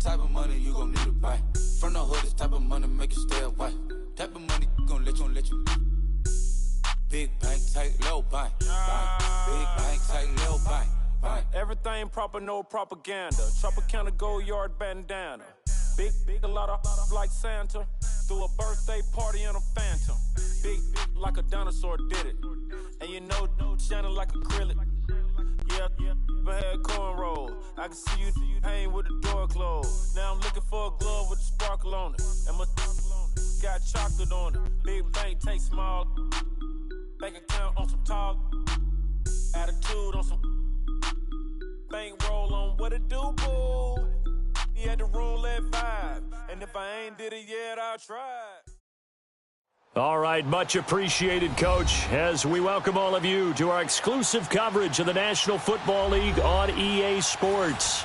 Type of money you gon' need to buy. From the hood, this type of money make you stay away. Type of money gon' let you. Big bank, tight, low buy. Big bank, tight, low buy. Everything proper, no propaganda. Tropicana gold yard bandana. Big, a lot of like Santa. Threw a birthday party in a phantom. Big like a dinosaur did it. And you know, shining like acrylic. Yeah, I had cornrow. I can see you hang with the door closed. Now I'm looking for a glove with a sparkle on it. And my got chocolate on it. Big bank, take small. Bank account on some tall. Attitude on some. Bank roll on what it do, boo. He had the roulette vibe. And if I ain't did it yet, I'll try. All right, much appreciated, Coach, as we welcome all of you to our exclusive coverage of the National Football League on EA Sports.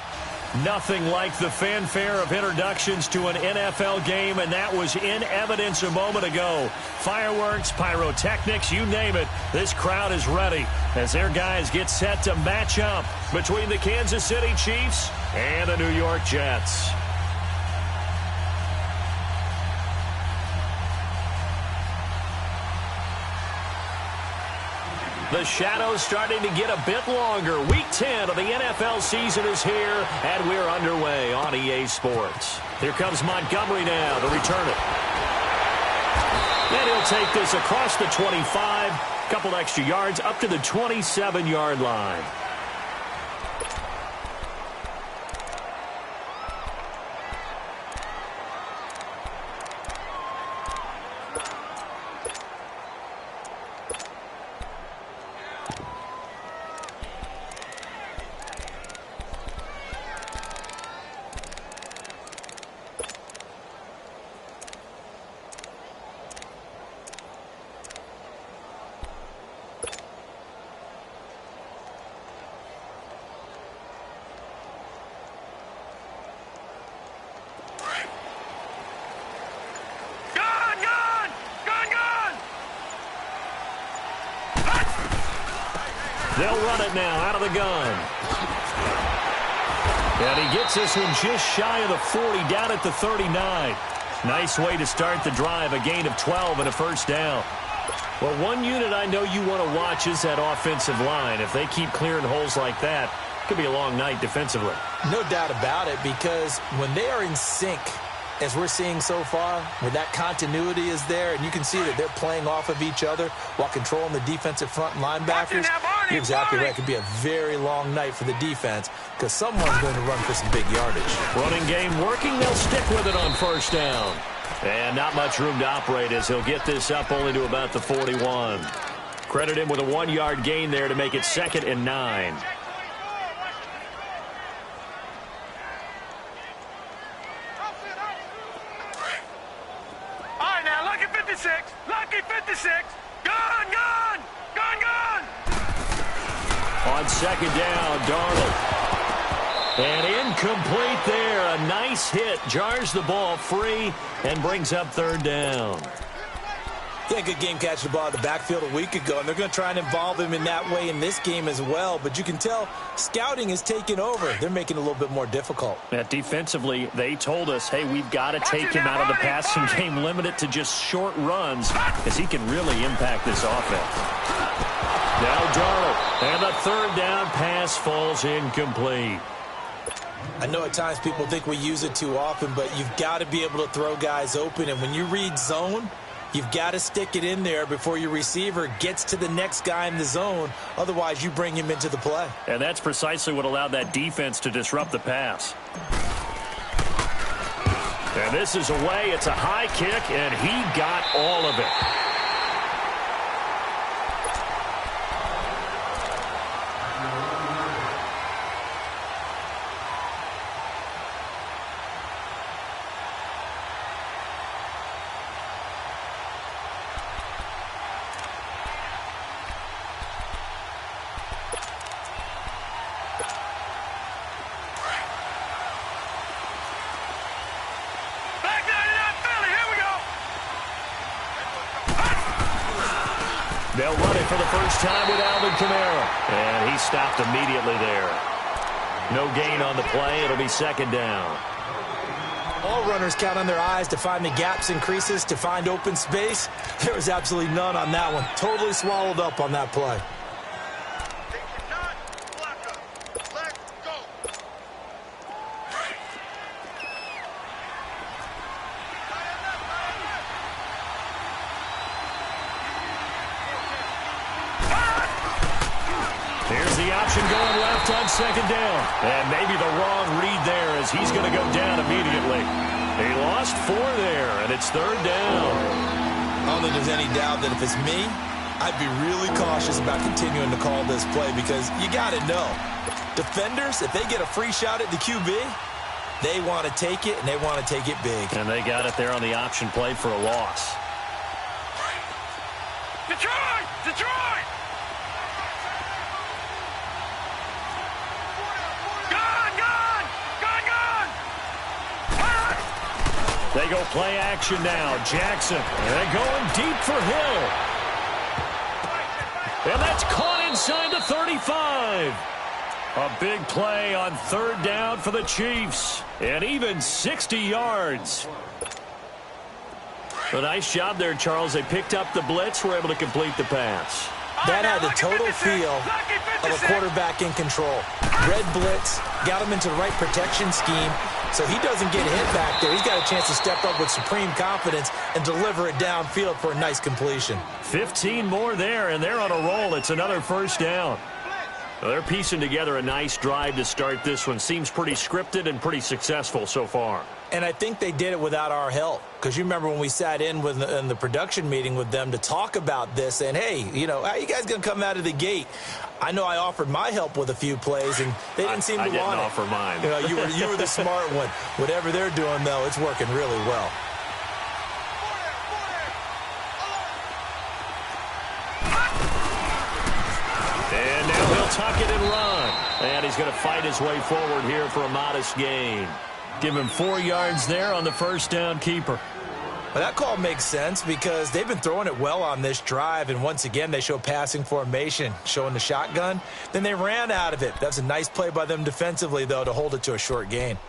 Nothing like the fanfare of introductions to an NFL game, and that was in evidence a moment ago. Fireworks, pyrotechnics, you name it. This crowd is ready as their guys get set to match up between the Kansas City Chiefs and the New York Jets. The shadow's starting to get a bit longer. Week 10 of the NFL season is here, and we're underway on EA Sports. Here comes Montgomery now to return it. And he'll take this across the 25, couple extra yards up to the 27-yard line. They'll run it now out of the gun. And he gets this one just shy of the 40, down at the 39. Nice way to start the drive, a gain of 12 and a first down. Well, one unit I know you want to watch is that offensive line. If they keep clearing holes like that, it could be a long night defensively. No doubt about it, because when they are in sync, as we're seeing so far, where that continuity is there, and you can see that they're playing off of each other while controlling the defensive front linebackers, you're exactly right. It could be a very long night for the defense because someone's going to run for some big yardage. Running game working. They'll stick with it on first down. And not much room to operate as he'll get this up only to about the 41. Credit him with a 1-yard gain there to make it 2nd and 9. Lucky 56. Gone. On second down, Darnold. And incomplete there. A nice hit. Jars the ball free and brings up 3rd down. Yeah, good game catching the ball at the backfield a week ago, and they're going to try and involve him in that way in this game as well. But you can tell scouting is taking over. They're making it a little bit more difficult. Defensively, they told us, hey, we've got to take him out of the passing game, limit it to just short runs, because he can really impact this offense. Now Darnold, and the 3rd down pass falls incomplete. I know at times people think we use it too often, but you've got to be able to throw guys open. And when you read zone, you've got to stick it in there before your receiver gets to the next guy in the zone. Otherwise, you bring him into the play. And that's precisely what allowed that defense to disrupt the pass. And this is away. It's a high kick, and he got all of it. They'll run it for the first time with Alvin Kamara. And he stopped immediately there. No gain on the play. It'll be 2nd down. All runners count on their eyes to find the gaps and creases, to find open space. There was absolutely none on that one. Totally swallowed up on that play. Here's the option going left on second down. And maybe the wrong read there as he's going to go down immediately. He lost 4 there, and it's third down. I don't think there's any doubt that if it's me, I'd be really cautious about continuing to call this play because you got to know, defenders, if they get a free shot at the QB, they want to take it, and they want to take it big. And they got it there on the option play for a loss. Detroit! Detroit! They go play action now. Jackson. And they're going deep for Hill. And that's caught inside the 35. A big play on third down for the Chiefs. And even 60 yards. A nice job there, Charles. They picked up the blitz, were able to complete the pass. That had the total feel of a quarterback in control. Red blitz, got him into the right protection scheme, so he doesn't get hit back there. He's got a chance to step up with supreme confidence and deliver it downfield for a nice completion. 15 more there, and they're on a roll. It's another first down. Well, they're piecing together a nice drive to start this one. Seems pretty scripted and pretty successful so far. And I think they did it without our help. Because you remember when we sat in the production meeting with them to talk about this, and hey, you know, how you guys going to come out of the gate? I know I offered my help with a few plays, and they didn't seem to want it. I didn't offer mine. You know, you were the smart one. Whatever they're doing, though, it's working really well. And now he'll tuck it and run. And he's going to fight his way forward here for a modest gain. Give him 4 yards there on the first down keeper. Well, that call makes sense because they've been throwing it well on this drive, and once again they show passing formation, showing the shotgun. Then they ran out of it. That's a nice play by them defensively, though, to hold it to a short gain.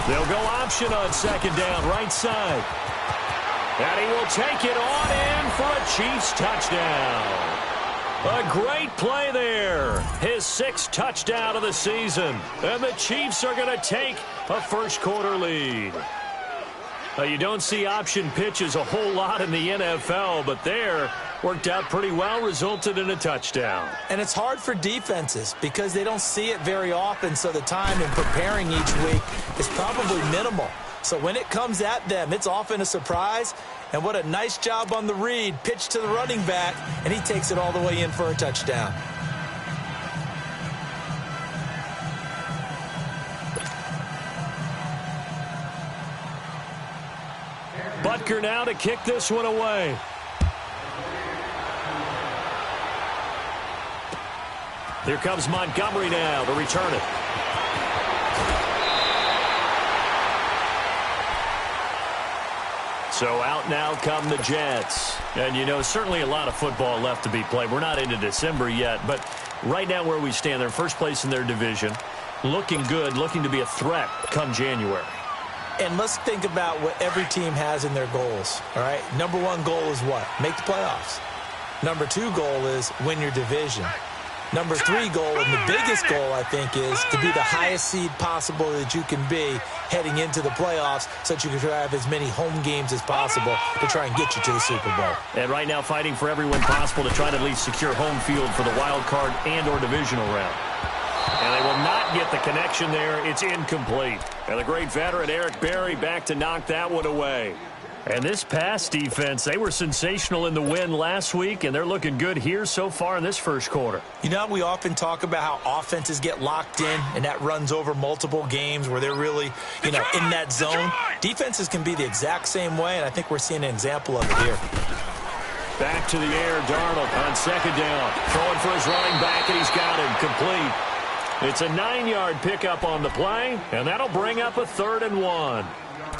They'll go option on second down, right side. And he will take it on in for a Chiefs touchdown. A great play there. His 6th touchdown of the season. And the Chiefs are going to take a first-quarter lead. You don't see option pitches a whole lot in the NFL, but there worked out pretty well, resulted in a touchdown. And it's hard for defenses because they don't see it very often, so the time in preparing each week is probably minimal. So when it comes at them, it's often a surprise. And what a nice job on the read. Pitch to the running back, and he takes it all the way in for a touchdown. Butker now to kick this one away. Here comes Montgomery now to return it. So out now come the Jets. And, you know, certainly a lot of football left to be played. We're not into December yet, but right now where we stand, they're first place in their division. Looking good, looking to be a threat come January. And let's think about what every team has in their goals, all right? Number 1 goal is what? Make the playoffs. Number 2 goal is win your division. Number 3 goal, and the biggest goal, I think, is to be the highest seed possible that you can be heading into the playoffs so that you can have as many home games as possible to try and get you to the Super Bowl. And right now fighting for every win possible to try to at least secure home field for the wild card and or divisional round. And they will not get the connection there. It's incomplete. And the great veteran Eric Berry back to knock that one away. And this pass defense, they were sensational in the win last week, and they're looking good here so far in this first quarter. You know, we often talk about how offenses get locked in, and that runs over multiple games where they're really, you know, in that zone. Defenses can be the exact same way, and I think we're seeing an example of it here. Back to the air, Darnold on second down. Throwing for his running back, and he's got him complete. It's a 9-yard pickup on the play, and that'll bring up a 3rd and 1.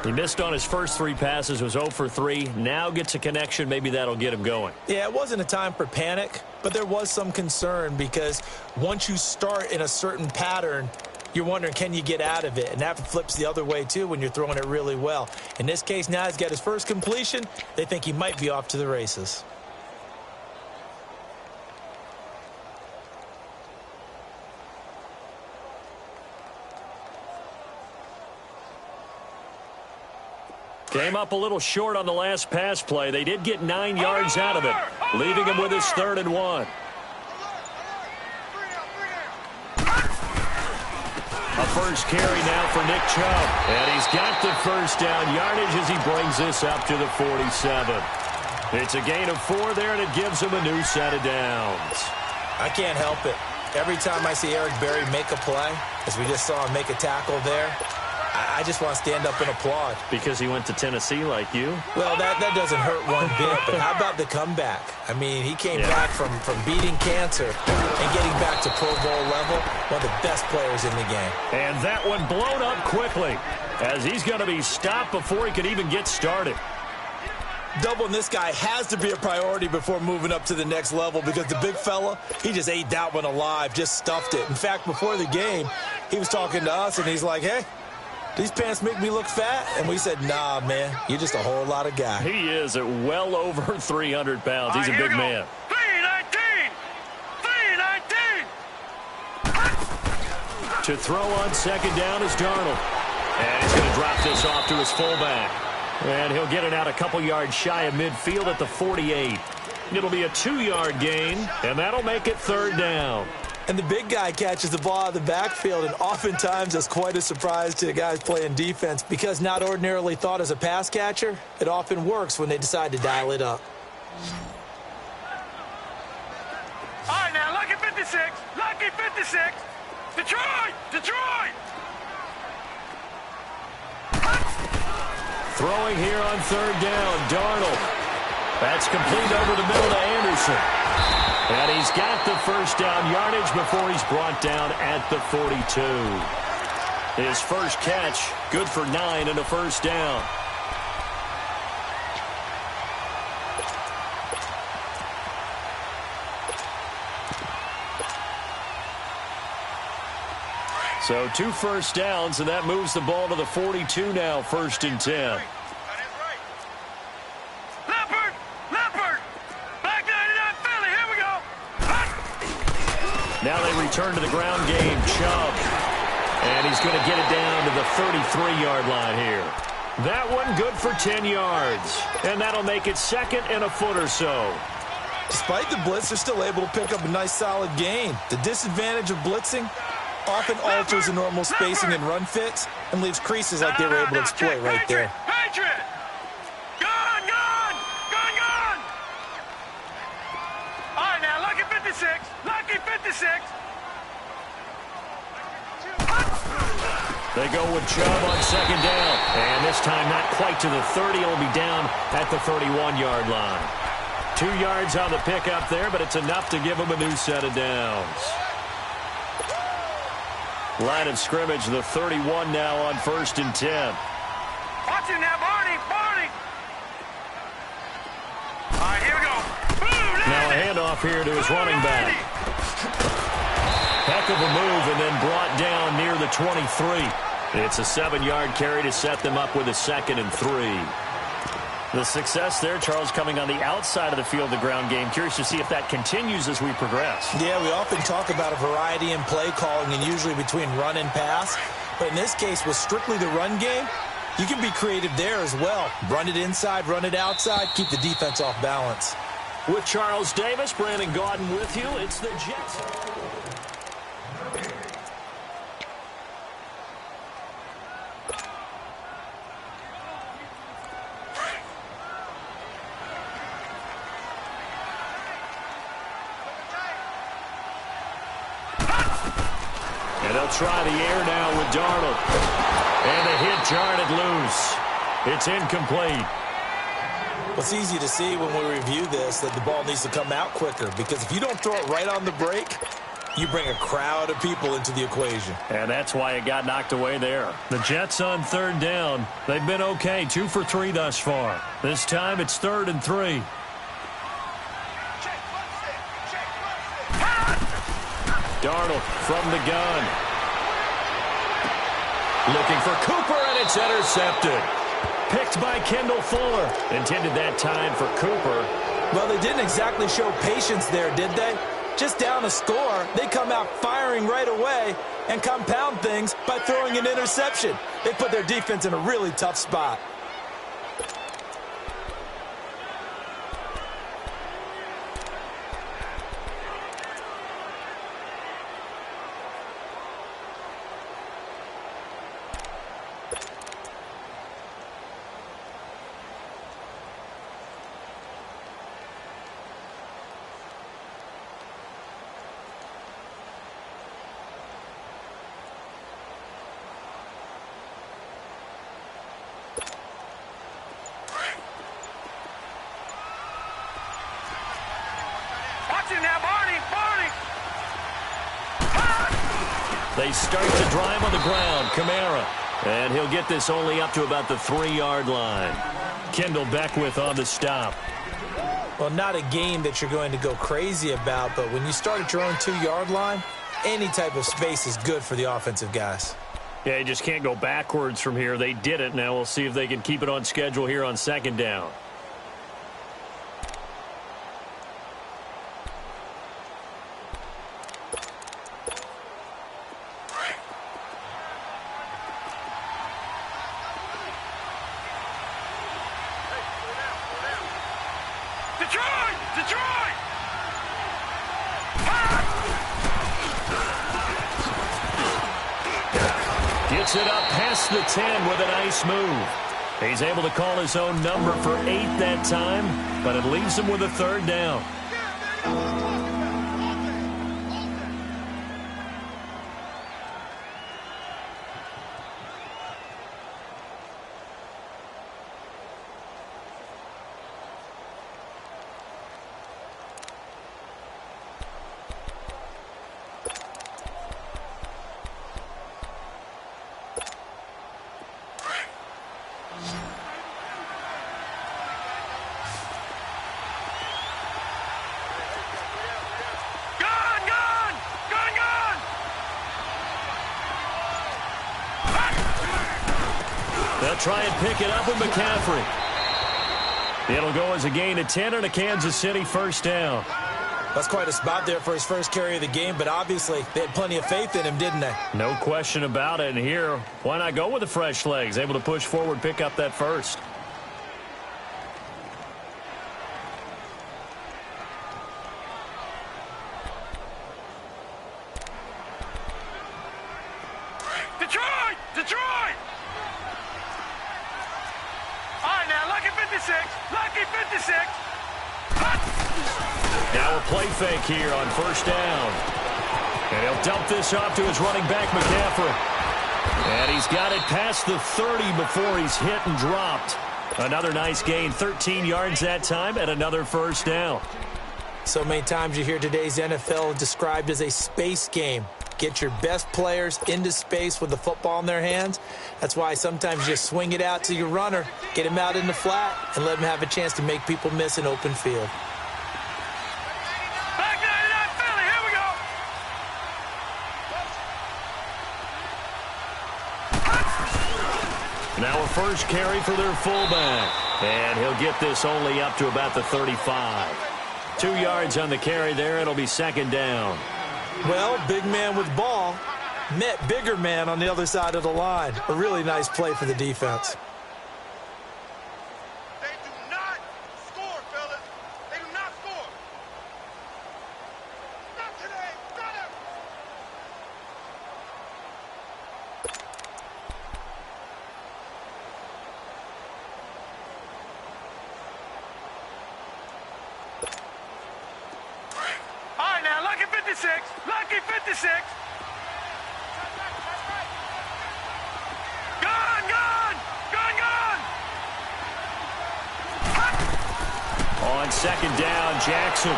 He missed on his first 3 passes, was 0 for 3. Now gets a connection. Maybe that'll get him going. Yeah, it wasn't a time for panic, but there was some concern because once you start in a certain pattern, you're wondering, can you get out of it? And that flips the other way, too, when you're throwing it really well. In this case, now he's got his first completion. They think he might be off to the races. Came up a little short on the last pass play. They did get 9 yards out of it, leaving him with his 3rd and 1. A first carry now for Nick Chubb. And he's got the first down yardage as he brings this up to the 47. It's a gain of 4 there, and it gives him a new set of downs. I can't help it. Every time I see Eric Berry make a play, as we just saw him make a tackle there, I just want to stand up and applaud. Because he went to Tennessee like you? Well, that doesn't hurt one bit, but how about the comeback? I mean, he came back from beating cancer and getting back to Pro Bowl level, one of the best players in the game. And that one blown up quickly as he's going to be stopped before he could even get started. Doubling this guy has to be a priority before moving up to the next level because the big fella, he just ate that one alive, just stuffed it. In fact, before the game, he was talking to us, and he's like, hey, these pants make me look fat? And we said, nah, man, you're just a whole lot of guy. He is at well over 300 pounds. He's a big man. 319! To throw on 2nd down is Darnold. And he's going to drop this off to his fullback. And he'll get it out a couple yards shy of midfield at the 48. It'll be a 2-yard gain, and that'll make it 3rd down. And the big guy catches the ball out of the backfield, and oftentimes that's quite a surprise to the guys playing defense because not ordinarily thought as a pass catcher, it often works when they decide to dial it up. All right, now, lucky 56. Lucky 56. Detroit! Detroit! Throwing here on 3rd down, Darnold. That's complete over the middle to Anderson. And he's got the first down yardage before he's brought down at the 42. His first catch, good for 9 and a first down. So 2 first downs, and that moves the ball to the 42 now, 1st and 10. Now they return to the ground game. Chubb. And he's going to get it down to the 33-yard line here. That one good for 10 yards. And that'll make it 2nd and a foot or so. Despite the blitz, they're still able to pick up a nice solid gain. The disadvantage of blitzing often alters the normal spacing and run fits and leaves creases like they were able to exploit right there. Patriot! Gone, gone! Gone, gone! All right, now, lucky 56. Lucky 56. They go with Chubb on 2nd down. And this time not quite to the 30. It'll be down at the 31-yard line. 2 yards on the pickup there, but it's enough to give them a new set of downs. Line of scrimmage, the 31 now on 1st and 10. Watch it now, Barney! Barney! All right, here we go. Boom, now a handoff here to his running back. Heck of a move and then brought down near the 23. It's a 7-yard carry to set them up with a 2nd and 3. The success there, Charles, coming on the outside of the field, the ground game. Curious to see if that continues as we progress. Yeah, we often talk about a variety in play calling and usually between run and pass. But in this case, with strictly the run game, you can be creative there as well. Run it inside, run it outside, keep the defense off balance. With Charles Davis, Brandon Gaudin with you. It's the Jets. And they'll try the air now with Darnold. And a hit jarred it loose. It's incomplete. Well, it's easy to see when we review this that the ball needs to come out quicker because if you don't throw it right on the break, you bring a crowd of people into the equation. And that's why it got knocked away there. The Jets on 3rd down. They've been okay, 2 for 3 thus far. This time it's 3rd and 3. Darnold from the gun. Looking for Cooper, and it's intercepted. Picked by Kendall Fuller. Intended that time for Cooper. Well, they didn't exactly show patience there, did they? Just down a score, they come out firing right away and compound things by throwing an interception. They put their defense in a really tough spot. They start to drive on the ground. Kamara. And he'll get this only up to about the 3-yard line. Kendall Beckwith on the stop. Well, not a game that you're going to go crazy about, but when you start at your own 2-yard line, any type of space is good for the offensive guys. Yeah, you just can't go backwards from here. They did it. Now we'll see if they can keep it on schedule here on 2nd down. Gets it up past the 10 with a nice move. He's able to call his own number for 8 that time, but it leaves him with a 3rd down. They'll try and pick it up with McCaffrey. It'll go as a gain of 10 and a Kansas City 1st down. That's quite a spot there for his first carry of the game, but obviously they had plenty of faith in him, didn't they? No question about it. And here, why not go with the fresh legs? Able to push forward, pick up that first. Detroit! All right, now, lucky 56. Lucky 56. Now a play fake here on 1st down. And he'll dump this off to his running back, McCaffrey. And he's got it past the 30 before he's hit and dropped. Another nice gain, 13 yards that time, and another 1st down. So many times you hear today's NFL described as a space game. Get your best players into space with the football in their hands. That's why sometimes you swing it out to your runner, get him out in the flat, and let him have a chance to make people miss an open field. Back 99 Philly, here we go. Now a first carry for their fullback. And he'll get this only up to about the 35. 2 yards on the carry there. It'll be 2nd down. Well, big man with ball met bigger man on the other side of the line. A really nice play for the defense. They do not score, fellas. They do not score. Not today. Not ever. All right, now, lucky 56. Lucky 56. Gone, gone. Gone, gone. On 2nd down, Jackson.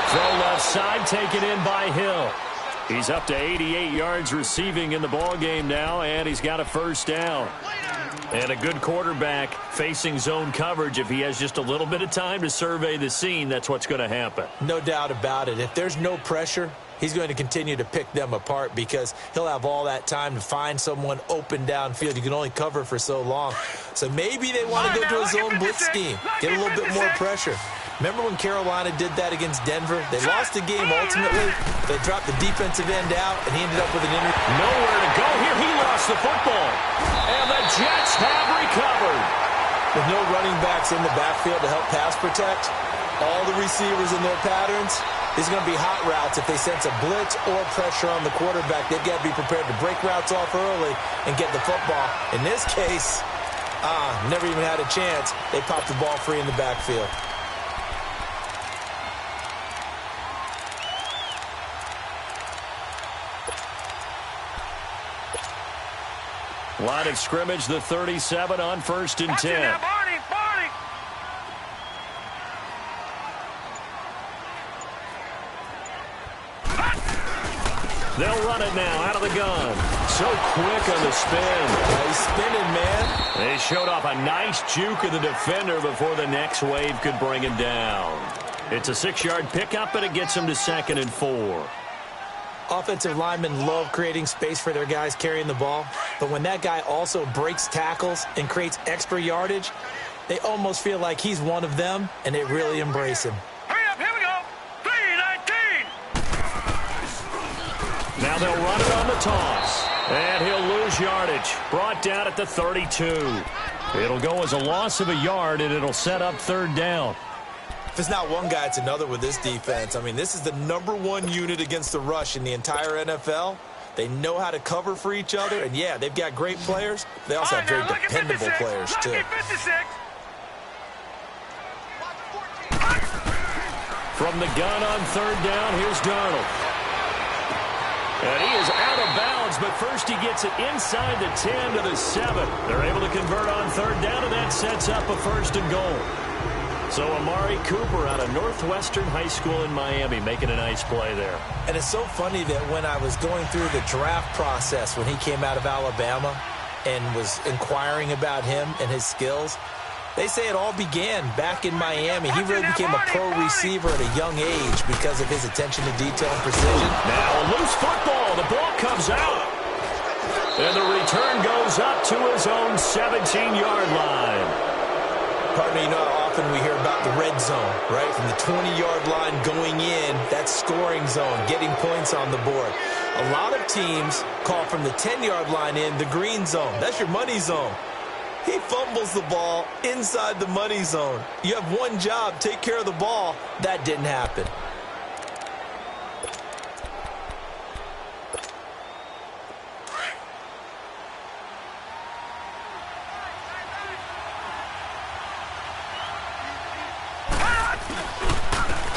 Throw left side, taken in by Hill. He's up to 88 yards receiving in the ballgame now, and he's got a first down. And a good quarterback facing zone coverage, if he has just a little bit of time to survey the scene, that's what's going to happen. No doubt about it. If there's no pressure, he's going to continue to pick them apart because he'll have all that time to find someone open downfield. You can only cover for so long. So maybe they want to go to a zone blitz scheme, get a little bit more pressure. Remember when Carolina did that against Denver? They lost the game ultimately. They dropped the defensive end out, and he ended up with an interception. Nowhere to go here. He lost the football. And the Jets have recovered. With no running backs in the backfield to help pass protect, all the receivers in their patterns, there's going to be hot routes if they sense a blitz or pressure on the quarterback. They've got to be prepared to break routes off early and get the football. In this case, never even had a chance. They popped the ball free in the backfield. Line of scrimmage, the 37 on 1st and 10. They'll run it now out of the gun. So quick on the spin. He's spinning, man. They showed off a nice juke of the defender before the next wave could bring him down. It's a 6-yard pickup, and it gets him to 2nd and 4. Offensive linemen love creating space for their guys carrying the ball, but when that guy also breaks tackles and creates extra yardage, they almost feel like he's one of them, and they really embrace him. Hurry up, here we go. 3-19. Now they'll run it on the toss, and he'll lose yardage. Brought down at the 32. It'll go as a loss of a yard, and it'll set up 3rd down. If it's not one guy, it's another with this defense. I mean, this is the #1 unit against the rush in the entire NFL. They know how to cover for each other, and, yeah, they've got great players. They also have very dependable players, too. From the gun on 3rd down, here's Darnold. And he is out of bounds, but first he gets it inside the 10 to the 7. They're able to convert on 3rd down, and that sets up a 1st and goal. So Amari Cooper out of Northwestern High School in Miami making a nice play there. And it's so funny that when I was going through the draft process when he came out of Alabama and was inquiring about him and his skills, they say it all began back in Miami. He really became a pro receiver at a young age because of his attention to detail and precision. Now a loose football. The ball comes out. And the return goes up to his own 17-yard line. Pardon me, you know how often we hear about the red zone, right? From the 20-yard line going in, that scoring zone, getting points on the board. A lot of teams call from the 10-yard line in the green zone. That's your money zone. He fumbles the ball inside the money zone. You have one job, take care of the ball. That didn't happen.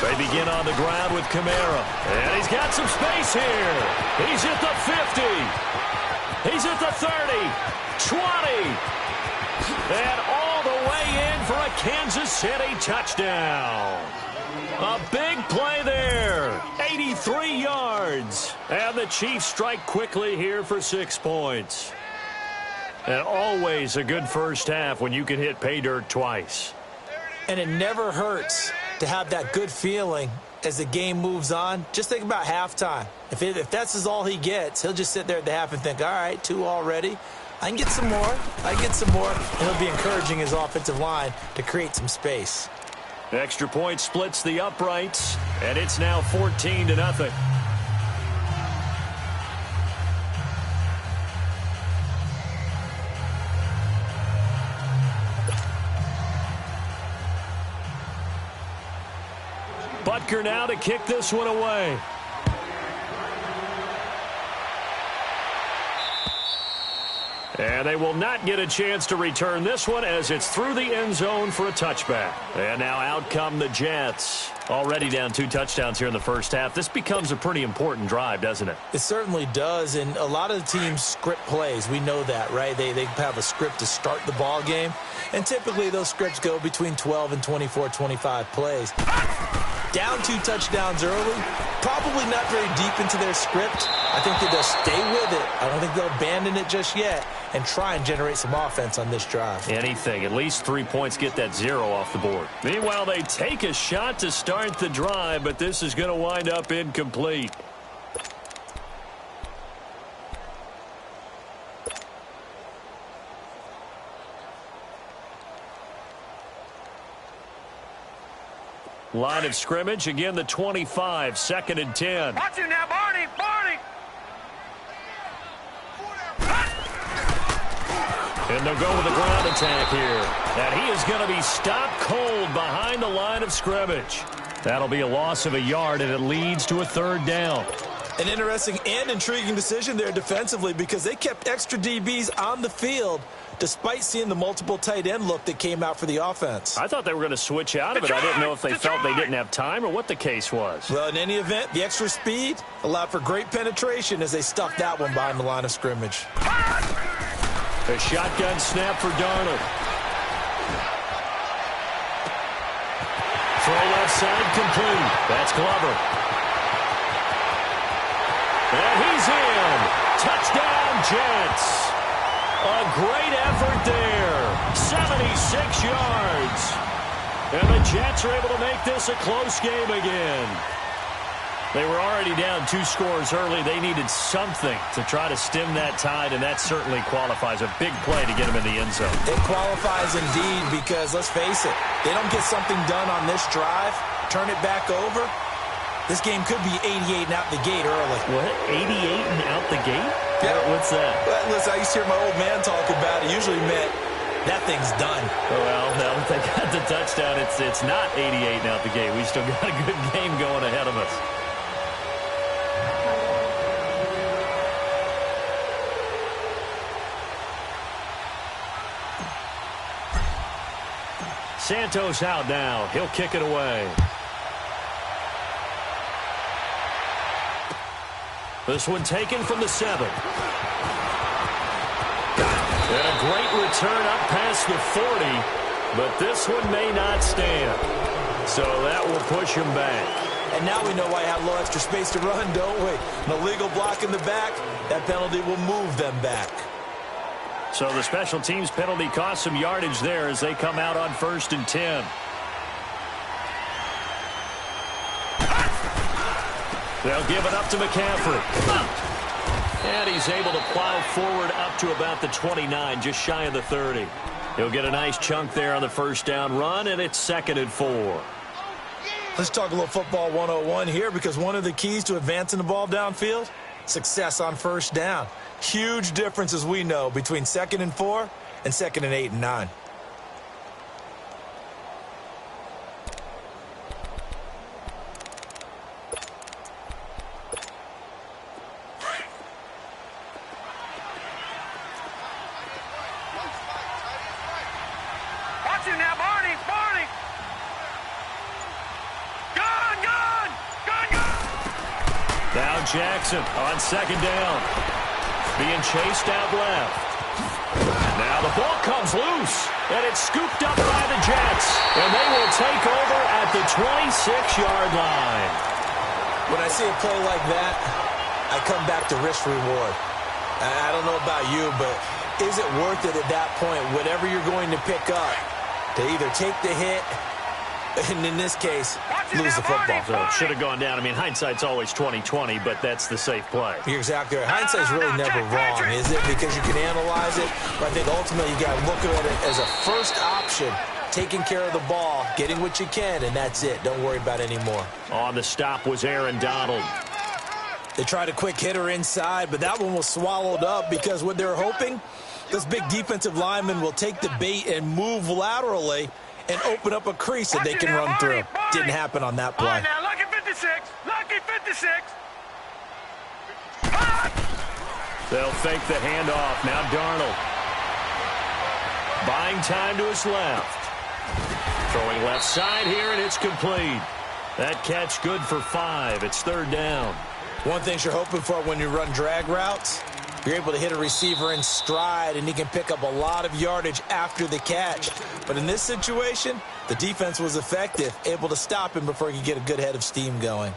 They begin on the ground with Kamara. And he's got some space here. He's at the 50. He's at the 30. 20. And all the way in for a Kansas City touchdown. A big play there. 83 yards. And the Chiefs strike quickly here for 6 points. And always a good first half when you can hit pay dirt twice. And it never hurts to have that good feeling as the game moves on. Just think about halftime. If that's all he gets, he'll just sit there at the half and think, all right, 2 already. I can get some more. I can get some more. And he'll be encouraging his offensive line to create some space. Extra point splits the uprights, and it's now 14-0. Butker now to kick this one away. And they will not get a chance to return this one as it's through the end zone for a touchback. And now out come the Jets. Already down 2 touchdowns here in the first half. This becomes a pretty important drive, doesn't it? It certainly does, and a lot of the teams script plays. We know that, right? They have a script to start the ball game, and typically those scripts go between 12 and 24, 25 plays. down 2 touchdowns early, probably not very deep into their script. I think that they'll stay with it. I don't think they'll abandon it just yet and try and generate some offense on this drive. Anything. At least 3 points, get that 0 off the board. Meanwhile, they take a shot to start the drive, but this is going to wind up incomplete. Line of scrimmage, again the 25, 2nd and 10. Watch him now, Barney! Barney! And they'll go with the ground attack here. And he is going to be stopped cold behind the line of scrimmage. That'll be a loss of a yard, and it leads to a 3rd down. An interesting and intriguing decision there defensively because they kept extra DBs on the field despite seeing the multiple tight end look that came out for the offense. I thought they were going to switch out of it. I didn't know if they felt they didn't have time or what the case was. Well, in any event, the extra speed allowed for great penetration as they stuffed that one behind the line of scrimmage. A shotgun snap for Darnold. Throw left side complete. That's Glover. And he's in. Touchdown, Jets. A great effort there. 76 yards. And the Jets are able to make this a close game again. They were already down 2 scores early. They needed something to try to stem that tide, and that certainly qualifies. A big play to get them in the end zone. It qualifies indeed because, let's face it, they don't get something done on this drive, turn it back over, this game could be 88 and out the gate early. What? 88 and out the gate? Yeah. What's that? Well, listen, I used to hear my old man talk about it. Usually meant that thing's done. Well, now that they got the touchdown, it's not 88 and out the gate. We still got a good game going ahead of us. Santos out now. He'll kick it away. This one taken from the 7. And a great return up past the 40, but this one may not stand. So that will push him back. And now we know why I have a little extra space to run, don't we? An illegal block in the back, that penalty will move them back. So the special teams penalty cost some yardage there as they come out on 1st and 10. They'll give it up to McCaffrey. And he's able to plow forward up to about the 29, just shy of the 30. He'll get a nice chunk there on the 1st down run, and it's 2nd and 4. Let's talk a little football 101 here because one of the keys to advancing the ball downfield, success on 1st down. Huge difference, as we know, between 2nd and 4 and 2nd and 8 and 9. Watch him now, Barney! Barney! Gun! Gun! Gun! Gun! Now Jackson on 2nd down. Being chased out left. Now the ball comes loose, and it's scooped up by the Jets, and they will take over at the 26-yard line. When I see a play like that, I come back to risk-reward. I don't know about you, but is it worth it at that point, whatever you're going to pick up, to either take the hit, and in this case, lose the football? So it should have gone down. I mean, hindsight's always 20/20, but that's the safe play. You're exactly right. Hindsight's really never wrong, is it? Because you can analyze it, but I think ultimately you got to look at it as a first option, taking care of the ball, getting what you can, and that's it. Don't worry about any more. On the stop was Aaron Donald. They tried a quick hitter inside, but that one was swallowed up because what they're hoping, this big defensive lineman will take the bait and move laterally and open up a crease that they can run through. Didn't happen on that play. Now, lucky 56. Lucky 56. They'll fake the handoff. Now Darnold. Buying time to his left. Throwing left side here, and it's complete. That catch good for 5. It's 3rd down. One thing you're hoping for when you run drag routes, You're able to hit a receiver in stride, and he can pick up a lot of yardage after the catch. But in this situation, the defense was effective, able to stop him before he could get a good head of steam going.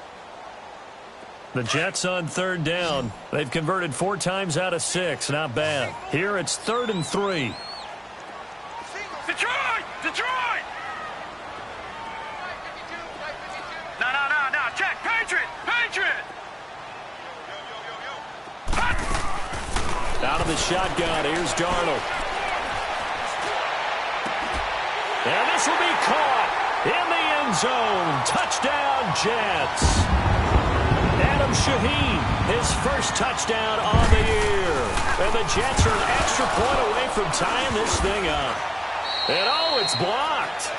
The Jets on third down. They've converted 4 times out of 6. Not bad. Here it's 3rd and 3. Detroit! Detroit! No. Check. Patriot! Patriot! Out of the shotgun. Here's Darnold. And this will be caught in the end zone. Touchdown, Jets. Adam Shaheen, his first touchdown on the year. And the Jets are an extra point away from tying this thing up. And oh, it's blocked.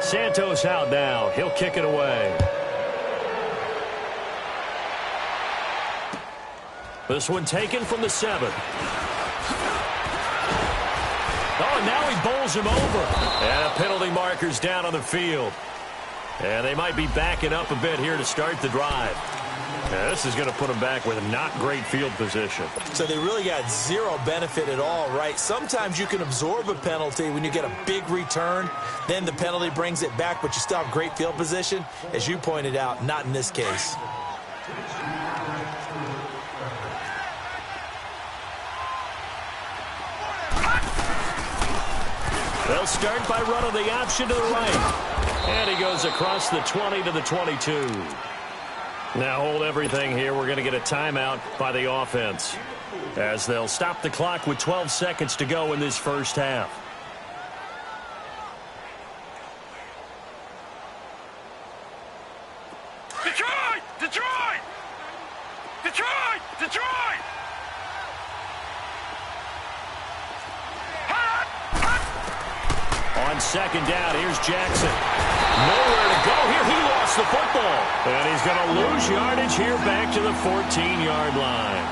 Santos out now. He'll kick it away. This one taken from the 7. Oh, and now he bowls him over. And a penalty marker's down on the field. And they might be backing up a bit here to start the drive. Yeah, this is going to put them back with not great field position. So they really got zero benefit at all, right? Sometimes you can absorb a penalty when you get a big return. Then the penalty brings it back, but you still have great field position. As you pointed out, not in this case. They'll start by running the option to the right. And he goes across the 20 to the 22. Now hold everything here. We're going to get a timeout by the offense as they'll stop the clock with 12 seconds to go in this first half. Detroit! Detroit! Detroit! Detroit! On second down, here's Jackson. Nowhere to go here. He lost the football. And he's going to lose yardage here back to the 14-yard line.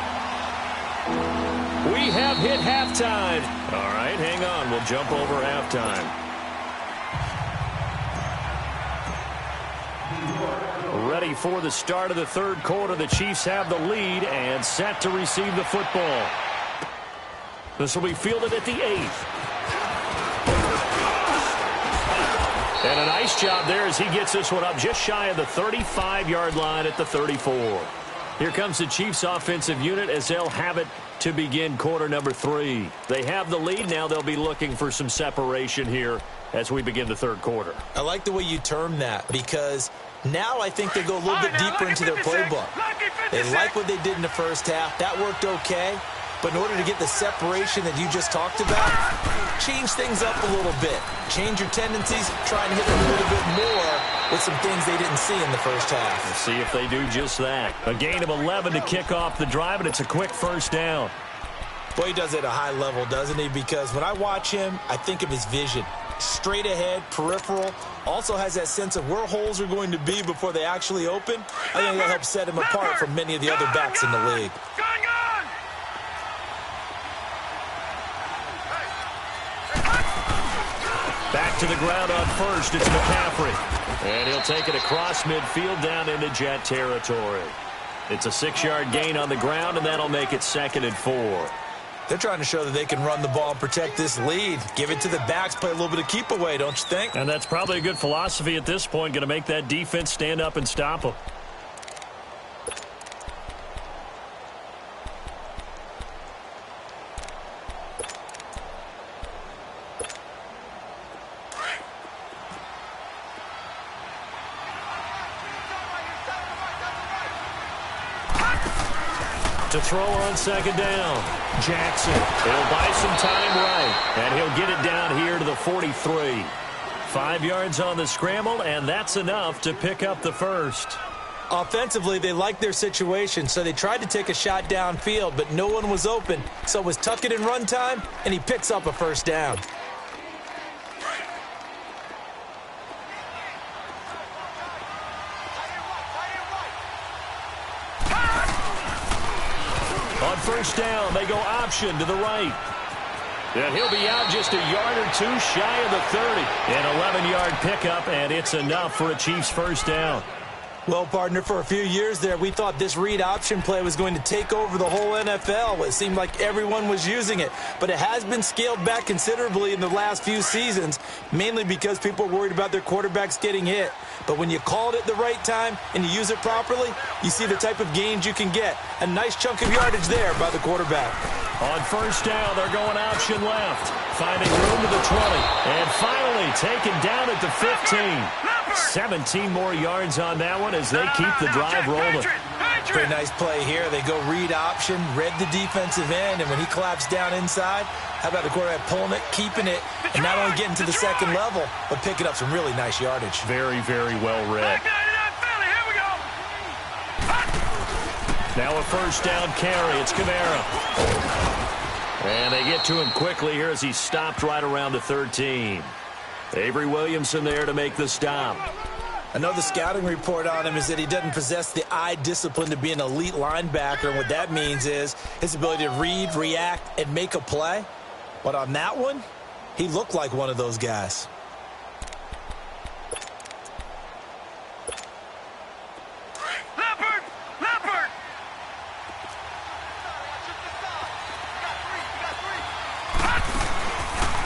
We have hit halftime. All right, hang on. We'll jump over halftime. Ready for the start of the third quarter. The Chiefs have the lead and set to receive the football. This will be fielded at the 8th. And a nice job there as he gets this one up just shy of the 35-yard line at the 34. Here comes the Chiefs offensive unit as they'll have it to begin quarter number 3. They have the lead. Now they'll be looking for some separation here as we begin the third quarter. I like the way you term that because now I think they go a little bit deeper into their playbook. They like what they did in the first half. That worked okay. But in order to get the separation that you just talked about, change things up a little bit. Change your tendencies, try and hit a little bit more with some things they didn't see in the first half. We'll see if they do just that. A gain of 11 to kick off the drive, and it's a quick first down. Boy, he does it at a high level, doesn't he? Because when I watch him, I think of his vision. Straight ahead, peripheral, also has that sense of where holes are going to be before they actually open. I think that helps set him apart from many of the other backs in the league. Back to the ground on first, it's McCaffrey. And he'll take it across midfield down into Jet territory. It's a 6-yard gain on the ground, and that'll make it 2nd and 4. They're trying to show that they can run the ball and protect this lead. Give it to the backs, play a little bit of keep away, don't you think? And that's probably a good philosophy at this point, going to make that defense stand up and stop them. To throw on second down. Jackson. He'll buy some time right. And he'll get it down here to the 43. 5 yards on the scramble, and that's enough to pick up the first. Offensively, they liked their situation, so they tried to take a shot downfield, but no one was open. So it was tuck it in run time, and he picks up a first down. On first down, they go option to the right. And he'll be out just a yard or two shy of the 30. An 11-yard pickup, and it's enough for a Chiefs first down. Well, partner, for a few years there, we thought this read option play was going to take over the whole NFL. It seemed like everyone was using it, but it has been scaled back considerably in the last few seasons, mainly because people are worried about their quarterbacks getting hit. But when you call it at the right time and you use it properly, you see the type of gains you can get. A nice chunk of yardage there by the quarterback. On first down, they're going option left, finding room to the 20, and finally taken down at the 15. 17 more yards on that one as they keep the drive rolling. Pretty nice play here. They go read option, read the defensive end, and when he claps down inside, how about the quarterback pulling it, keeping it, and not only getting to the second level, but picking up some really nice yardage. Very, very well read. Now a first down carry. It's Kamara. And they get to him quickly here as he stopped right around the 13. Avery Williamson there to make the stop. I know the scouting report on him is that he doesn't possess the eye discipline to be an elite linebacker, and what that means is his ability to read, react, and make a play. But on that one, he looked like one of those guys.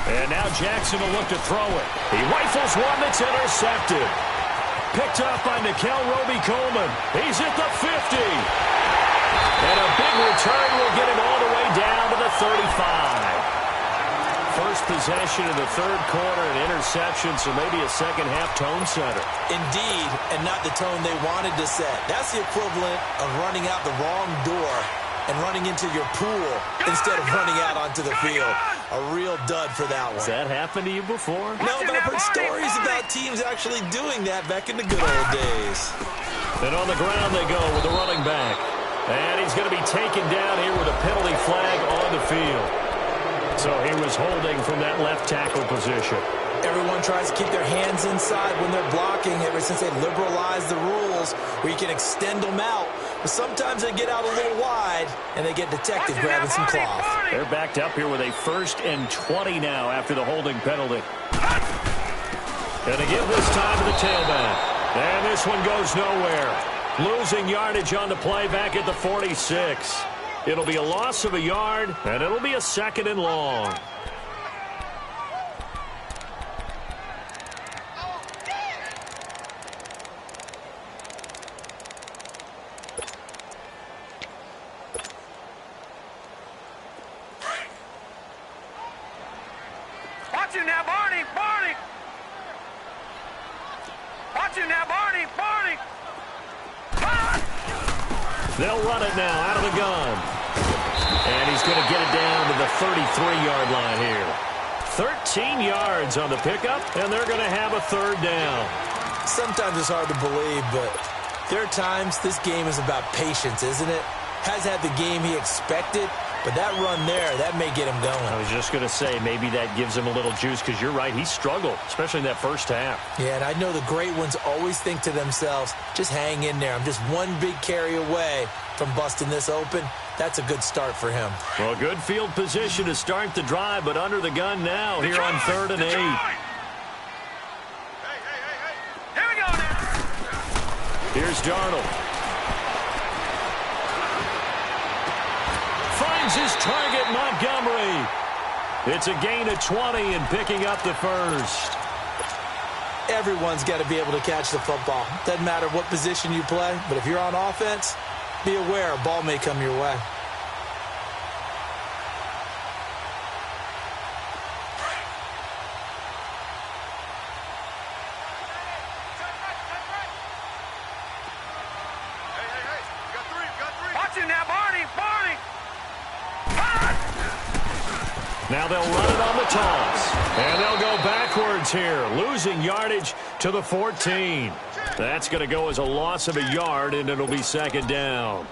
And now Jackson will look to throw it. He rifles one that's intercepted. Picked up by Nickel Roby-Coleman. He's at the 50. And a big return will get him all the way down to the 35. First possession in the third quarter, an interception, so maybe a second-half tone setter. Indeed, and not the tone they wanted to set. That's the equivalent of running out the wrong door and running into your pool instead of running out onto the field. A real dud for that one. Has that happened to you before? No, but I've heard stories about teams actually doing that back in the good old days. And on the ground they go with the running back. And he's going to be taken down here with a penalty flag on the field. So he was holding from that left tackle position. Everyone tries to keep their hands inside when they're blocking ever since they liberalized the rules where you can extend them out. But sometimes they get out a little wide and they get detected grabbing some cloth. They're backed up here with a 1st and 20 now after the holding penalty. And they give this time to the tailback. And this one goes nowhere. Losing yardage on the play back at the 46. It'll be a loss of a yard, and it'll be a 2nd and long. Watch him now, Barney! Barney! Watch him now, Barney! Barney! They'll run it now out of the gun. And he's going to get it down to the 33-yard line here. 13 yards on the pickup, and they're going to have a 3rd down. Sometimes it's hard to believe, but there are times this game is about patience, isn't it? Has had the game he expected, but that run there, that may get him going. I was just going to say, maybe that gives him a little juice, because you're right, he struggled, especially in that first half. Yeah, and I know the great ones always think to themselves, just hang in there. I'm just one big carry away from busting this open. That's a good start for him. Well, good field position to start the drive, but under the gun now here on 3rd and 8. Hey. Here we go now. Here's Darnold. Finds his target, Montgomery. It's a gain of 20 and picking up the 1st. Everyone's got to be able to catch the football. Doesn't matter what position you play, but if you're on offense, be aware a ball may come your way. Watch him now, Barney! Barney! Now they'll run it on the toss. And they'll go backwards here, losing yardage to the 14. That's going to go as a loss of a yard, and it'll be 2nd down.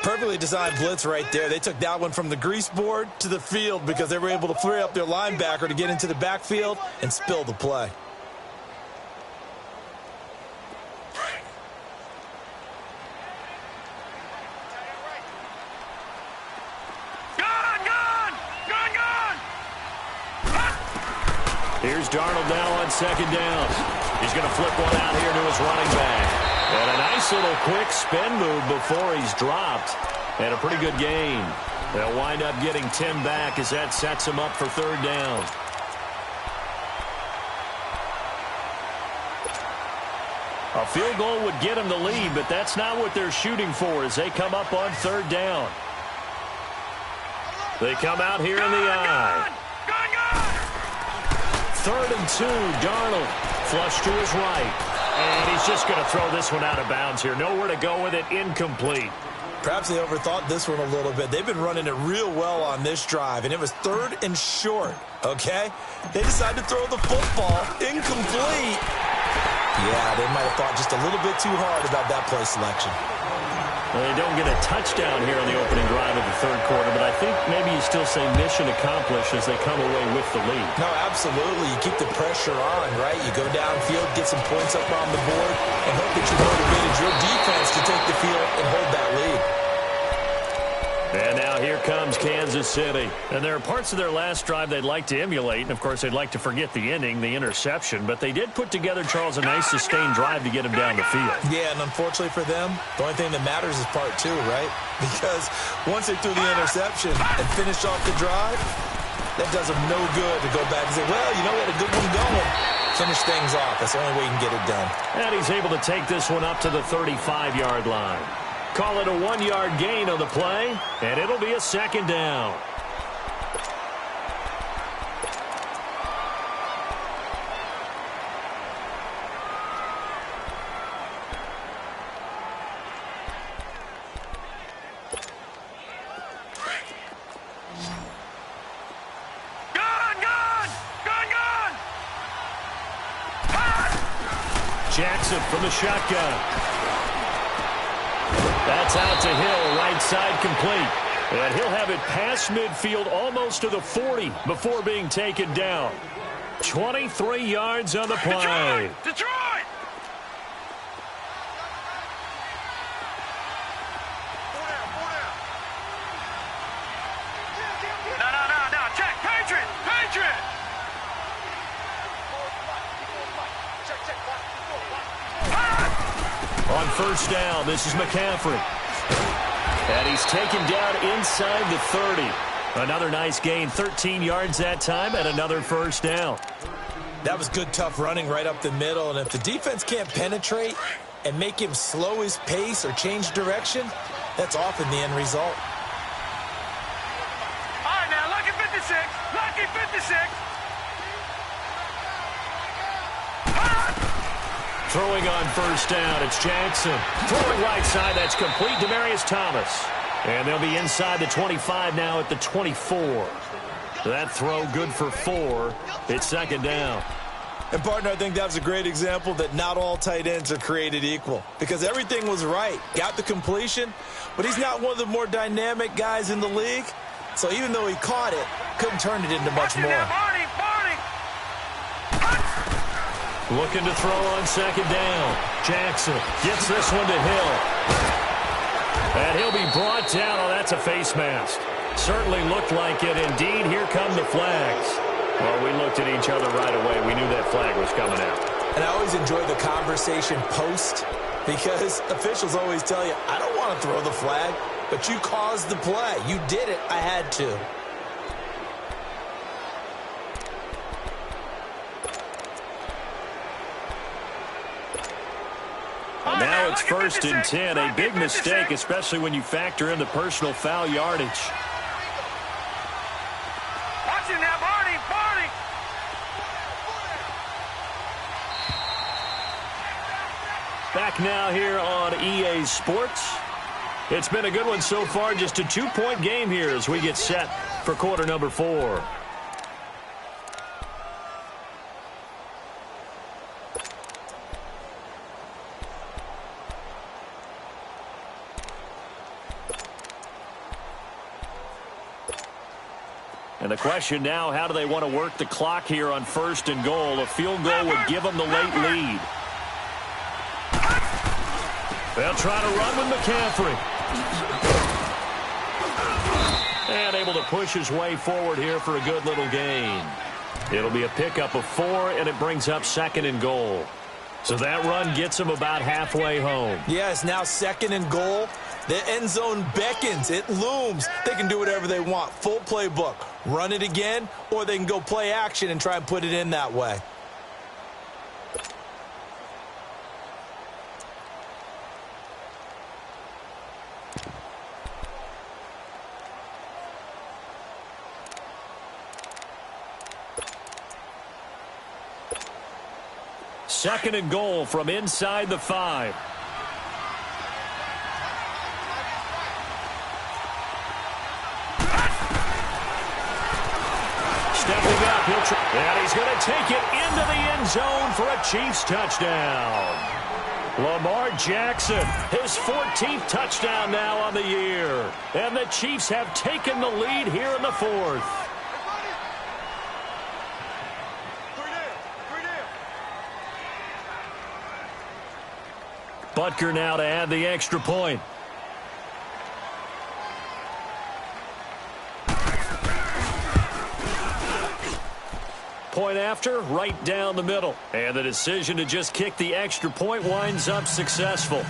Perfectly designed blitz right there. They took that one from the grease board to the field because they were able to free up their linebacker to get into the backfield and spill the play. Here's Darnold now on second down. He's going to flip one out here to his running back. And a nice little quick spin move before he's dropped. And a pretty good gain. They'll wind up getting 10 back as that sets him up for third down. A field goal would get them the lead, but that's not what they're shooting for as they come up on third down. They come out here in the eye. Third and 2, Darnold. Flush to his right. And he's just going to throw this one out of bounds here. Nowhere to go with it. Incomplete. Perhaps they overthought this one a little bit. They've been running it real well on this drive, and it was third and short, okay? They decided to throw the football. Incomplete. Yeah, they might have thought just a little bit too hard about that play selection. Well, they don't get a touchdown here on the opening drive of the third quarter, but I think maybe you still say mission accomplished as they come away with the lead. No, absolutely. You keep the pressure on, right? You go downfield, get some points up on the board, and hope that you motivated your defense to take the field and hold that lead. And now here comes Kansas City. And there are parts of their last drive they'd like to emulate. And, of course, they'd like to forget the ending, the interception. But they did put together, Charles, a nice sustained drive to get him down the field. Yeah, and unfortunately for them, the only thing that matters is part 2, right? Because once they threw the interception and finished off the drive, that does them no good to go back and say, well, you know, we had a good one going. Finish things off. That's the only way you can get it done. And he's able to take this one up to the 35-yard line. Call it a 1-yard gain on the play, and it'll be a second down. Jackson from the shotgun. That's out to Hill, right side complete. And he'll have it past midfield almost to the 40 before being taken down. 23 yards on the play. Detroit! No. Check. Patriot! On first down, this is McCaffrey. And he's taken down inside the 30. Another nice gain, 13 yards that time, and another first down. That was good, tough running right up the middle. And if the defense can't penetrate and make him slow his pace or change direction, that's often the end result. All right, now, lucky 56. Lucky 56. Throwing on first down, it's Jackson. Throwing right side, that's complete. Demaryius Thomas. And they'll be inside the 25 now at the 24. That throw good for 4. It's second down. And, partner, I think that was a great example that not all tight ends are created equal. Because everything was right. Got the completion, but he's not one of the more dynamic guys in the league. So even though he caught it, couldn't turn it into much more. Looking to throw on second down. Jackson gets this one to Hill. And he'll be brought down. Oh, that's a face mask. Certainly looked like it. Indeed, here come the flags. Well, we looked at each other right away. We knew that flag was coming out. And I always enjoy the conversation post because officials always tell you, I don't want to throw the flag, but you caused the play. You did it. I had to. And now it's first and 10. A big mistake, especially when you factor in the personal foul yardage. Watch it now, Barney. Back now here on EA Sports. It's been a good one so far. Just a 2-point game here as we get set for quarter number 4. And the question now, how do they want to work the clock here on first and goal? A field goal would give them the late lead. They'll try to run with McCaffrey. And able to push his way forward here for a good little gain. It'll be a pickup of 4, and it brings up 2nd and goal. So that run gets them about halfway home. Yeah, it's now 2nd and goal. The end zone beckons. It looms. They can do whatever they want. Full playbook. Run it again, or they can go play action and try and put it in that way. Second and goal from inside the 5. Stepping up, and he's going to take it into the end zone for a Chiefs touchdown. Lamar Jackson, his 14th touchdown now on the year. And the Chiefs have taken the lead here in the 4th. Butker now to add the extra point. Point after, right down the middle. And the decision to just kick the extra point winds up successful.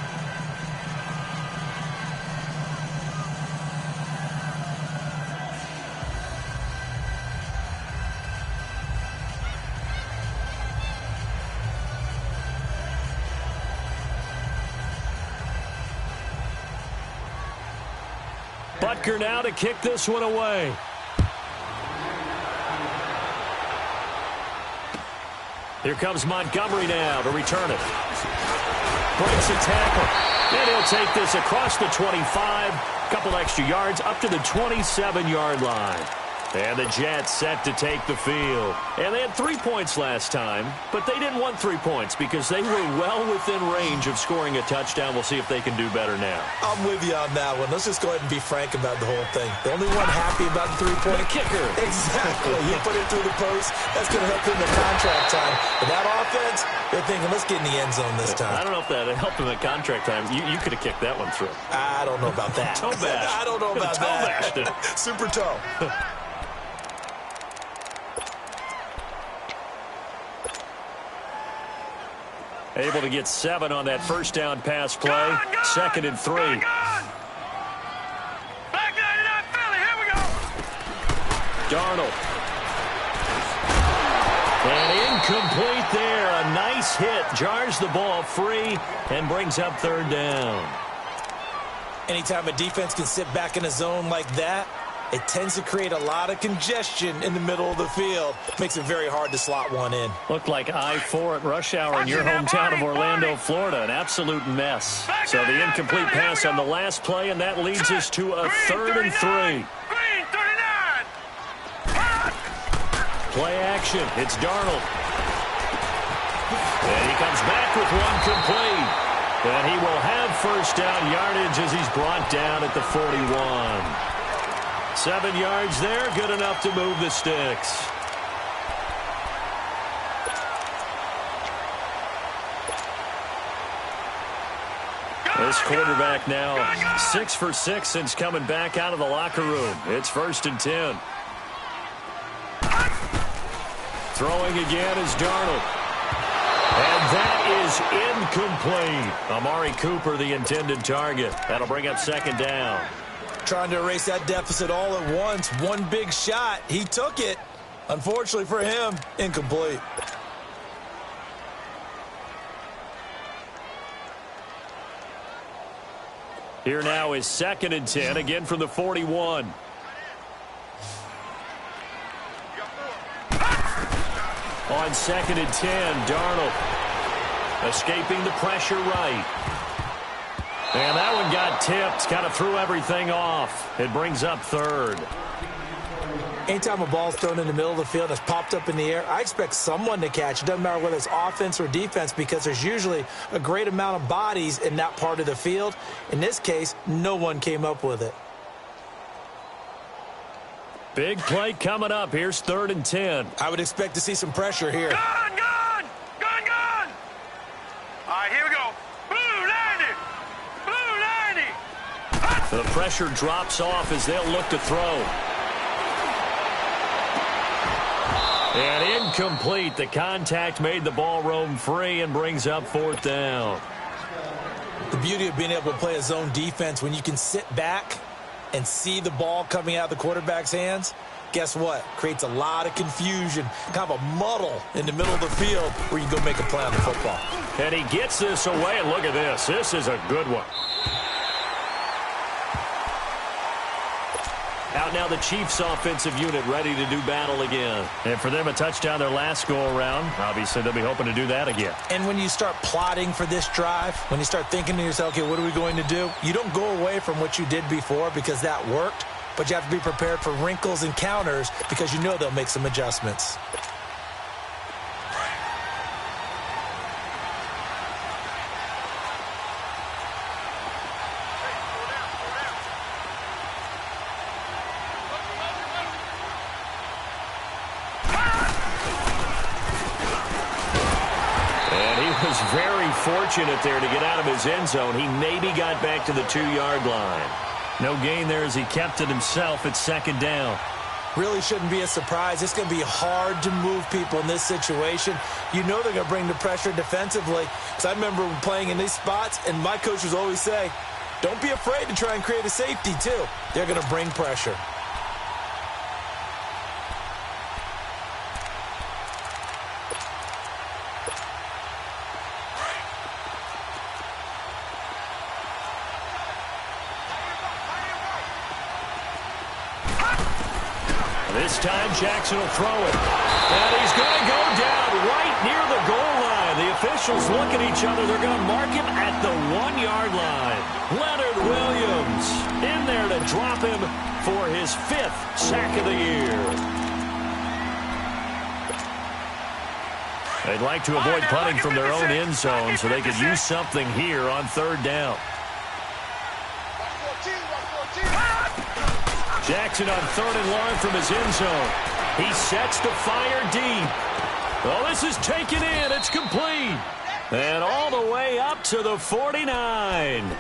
Butker now to kick this one away. Here comes Montgomery now to return it. Breaks a tackle. And he'll take this across the 25. Couple extra yards up to the 27-yard line. And the Jets set to take the field. And they had 3 points last time, but they didn't want 3 points because they were well within range of scoring a touchdown. We'll see if they can do better now. I'm with you on that one. Let's just go ahead and be frank about the whole thing. The only one happy about the 3-point kicker. Exactly. He put it through the post. That's going to help him in contract time. But that offense, they're thinking, let's get in the end zone this time. I don't know if that helped him at contract time. You could have kicked that one through. I don't know about that. Toe bash. I don't know about that. Super toe. Able to get 7 on that first down pass play. 2nd and 3. Back 99 Philly, here we go. Darnold. And incomplete there. A nice hit. Jars the ball free and brings up 3rd down. Anytime a defense can sit back in a zone like that, it tends to create a lot of congestion in the middle of the field. Makes it very hard to slot one in. Looked like I-4 at rush hour in your hometown of Orlando, Florida. An absolute mess. So the incomplete pass on the last play, and that leads us to a 3rd and 3. Green 39. Play action. It's Darnold. And he comes back with one complete. And he will have first down yardage as he's brought down at the 41. 7 yards there, good enough to move the sticks. This quarterback now 6 for 6 since coming back out of the locker room. It's 1st and 10. Throwing again is Darnold. And that is incomplete. Amari Cooper, the intended target. That'll bring up 2nd down. Trying to erase that deficit all at once. One big shot. He took it. Unfortunately for him, incomplete. Here now is 2nd and 10, again from the 41. On 2nd and 10, Darnold escaping the pressure right. And that one got tipped, kind of threw everything off. It brings up 3rd. Anytime a ball's thrown in the middle of the field, it's popped up in the air, I expect someone to catch. It doesn't matter whether it's offense or defense because there's usually a great amount of bodies in that part of the field. In this case, no one came up with it. Big play coming up. Here's 3rd and 10. I would expect to see some pressure here. Gun, gun, gun, gun. All right, here we go. Blue 90. Blue 90. The pressure drops off as they'll look to throw. And incomplete. The contact made the ball roam free and brings up 4th down. The beauty of being able to play a zone defense, when you can sit back and see the ball coming out of the quarterback's hands, guess what? Creates a lot of confusion, kind of a muddle in the middle of the field where you can go make a play on the football. And he gets this away, and look at this. This is a good one. Out now the Chiefs offensive unit ready to do battle again. And for them, a touchdown their last go-around. Obviously, they'll be hoping to do that again. And when you start plotting for this drive, when you start thinking to yourself, okay, what are we going to do? You don't go away from what you did before because that worked, but you have to be prepared for wrinkles and counters because you know they'll make some adjustments. Very fortunate there to get out of his end zone. He maybe got back to the 2-yard line. No gain there as he kept it himself at 2nd down. Really shouldn't be a surprise. It's going to be hard to move people in this situation. You know they're going to bring the pressure defensively. Because I remember playing in these spots, and my coaches always say, don't be afraid to try and create a safety, too. They're going to bring pressure. This time Jackson will throw it. And he's going to go down right near the goal line. The officials look at each other. They're going to mark him at the 1-yard line. Leonard Williams in there to drop him for his 5th sack of the year. They'd like to avoid punting from their own end zone so they could use something here on 3rd down. Jackson on 3rd and long from his end zone. He sets to fire deep. Well, this is taken in. It's complete. And all the way up to the 49.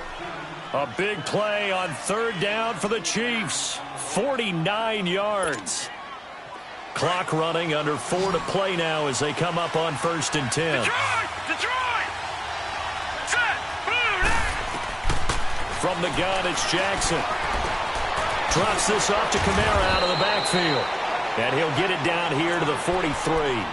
A big play on 3rd down for the Chiefs. 49 yards. Clock running, under 4 to play now as they come up on 1st and 10. Detroit! Set! Blue! From the gun, it's Jackson. Drops this off to Kamara out of the backfield. And he'll get it down here to the 43.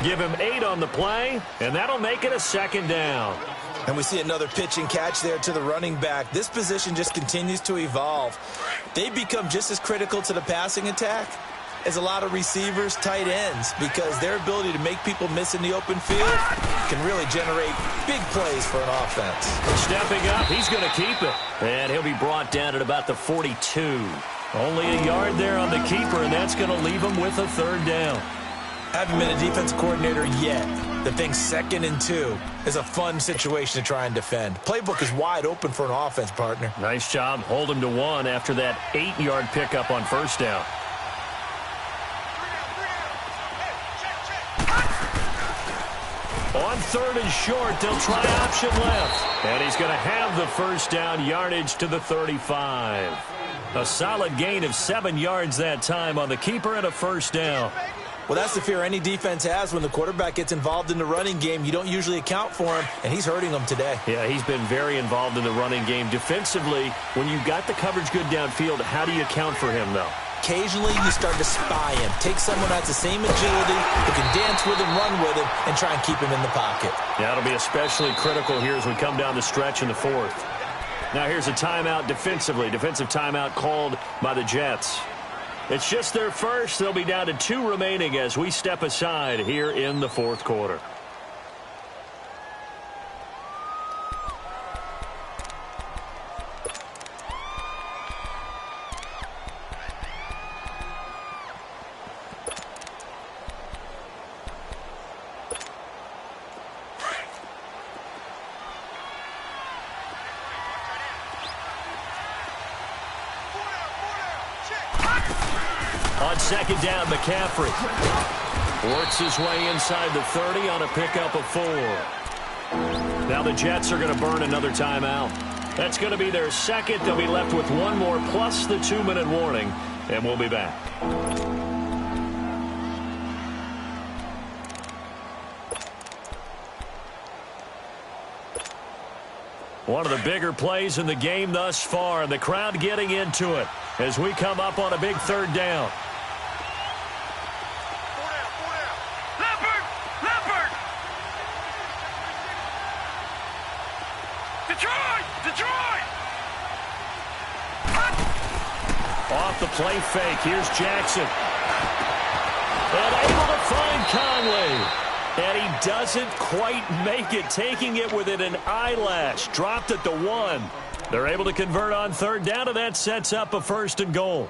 Give him 8 on the play, and that'll make it a 2nd down. And we see another pitch and catch there to the running back. This position just continues to evolve. They become just as critical to the passing attack as a lot of receivers, tight ends, because their ability to make people miss in the open field can really generate big plays for an offense. Stepping up, he's going to keep it. And he'll be brought down at about the 42. Only a yard there on the keeper, and that's going to leave him with a 3rd down. Haven't been a defense coordinator yet. The thing 2nd and 2 is a fun situation to try and defend. Playbook is wide open for an offense, partner. Nice job. Hold him to 1 after that 8-yard pickup on 1st down. On 3rd and short, they'll try option left. And he's going to have the 1st down, yardage to the 35. A solid gain of 7 yards that time on the keeper and a 1st down. Well, that's the fear any defense has when the quarterback gets involved in the running game. You don't usually account for him, and he's hurting them today. Yeah, he's been very involved in the running game. Defensively, when you've got the coverage good downfield, how do you account for him, though? Occasionally, you start to spy him. Take someone that's the same agility, who can dance with him, run with him, and try and keep him in the pocket. Yeah, it'll be especially critical here as we come down the stretch in the 4th. Now here's a timeout defensively. Defensive timeout called by the Jets. It's just their first. They'll be down to 2 remaining as we step aside here in the 4th quarter. On 2nd down, McCaffrey works his way inside the 30 on a pickup of 4. Now the Jets are going to burn another timeout. That's going to be their 2nd. They'll be left with 1 more plus the 2-minute warning, and we'll be back. One of the bigger plays in the game thus far, and the crowd getting into it as we come up on a big third down. Leopard! Detroit! Off the play fake, here's Jackson. And able to find Conley. And he doesn't quite make it, taking it within an eyelash. Dropped at the 1. They're able to convert on third down, and that sets up a 1st and goal.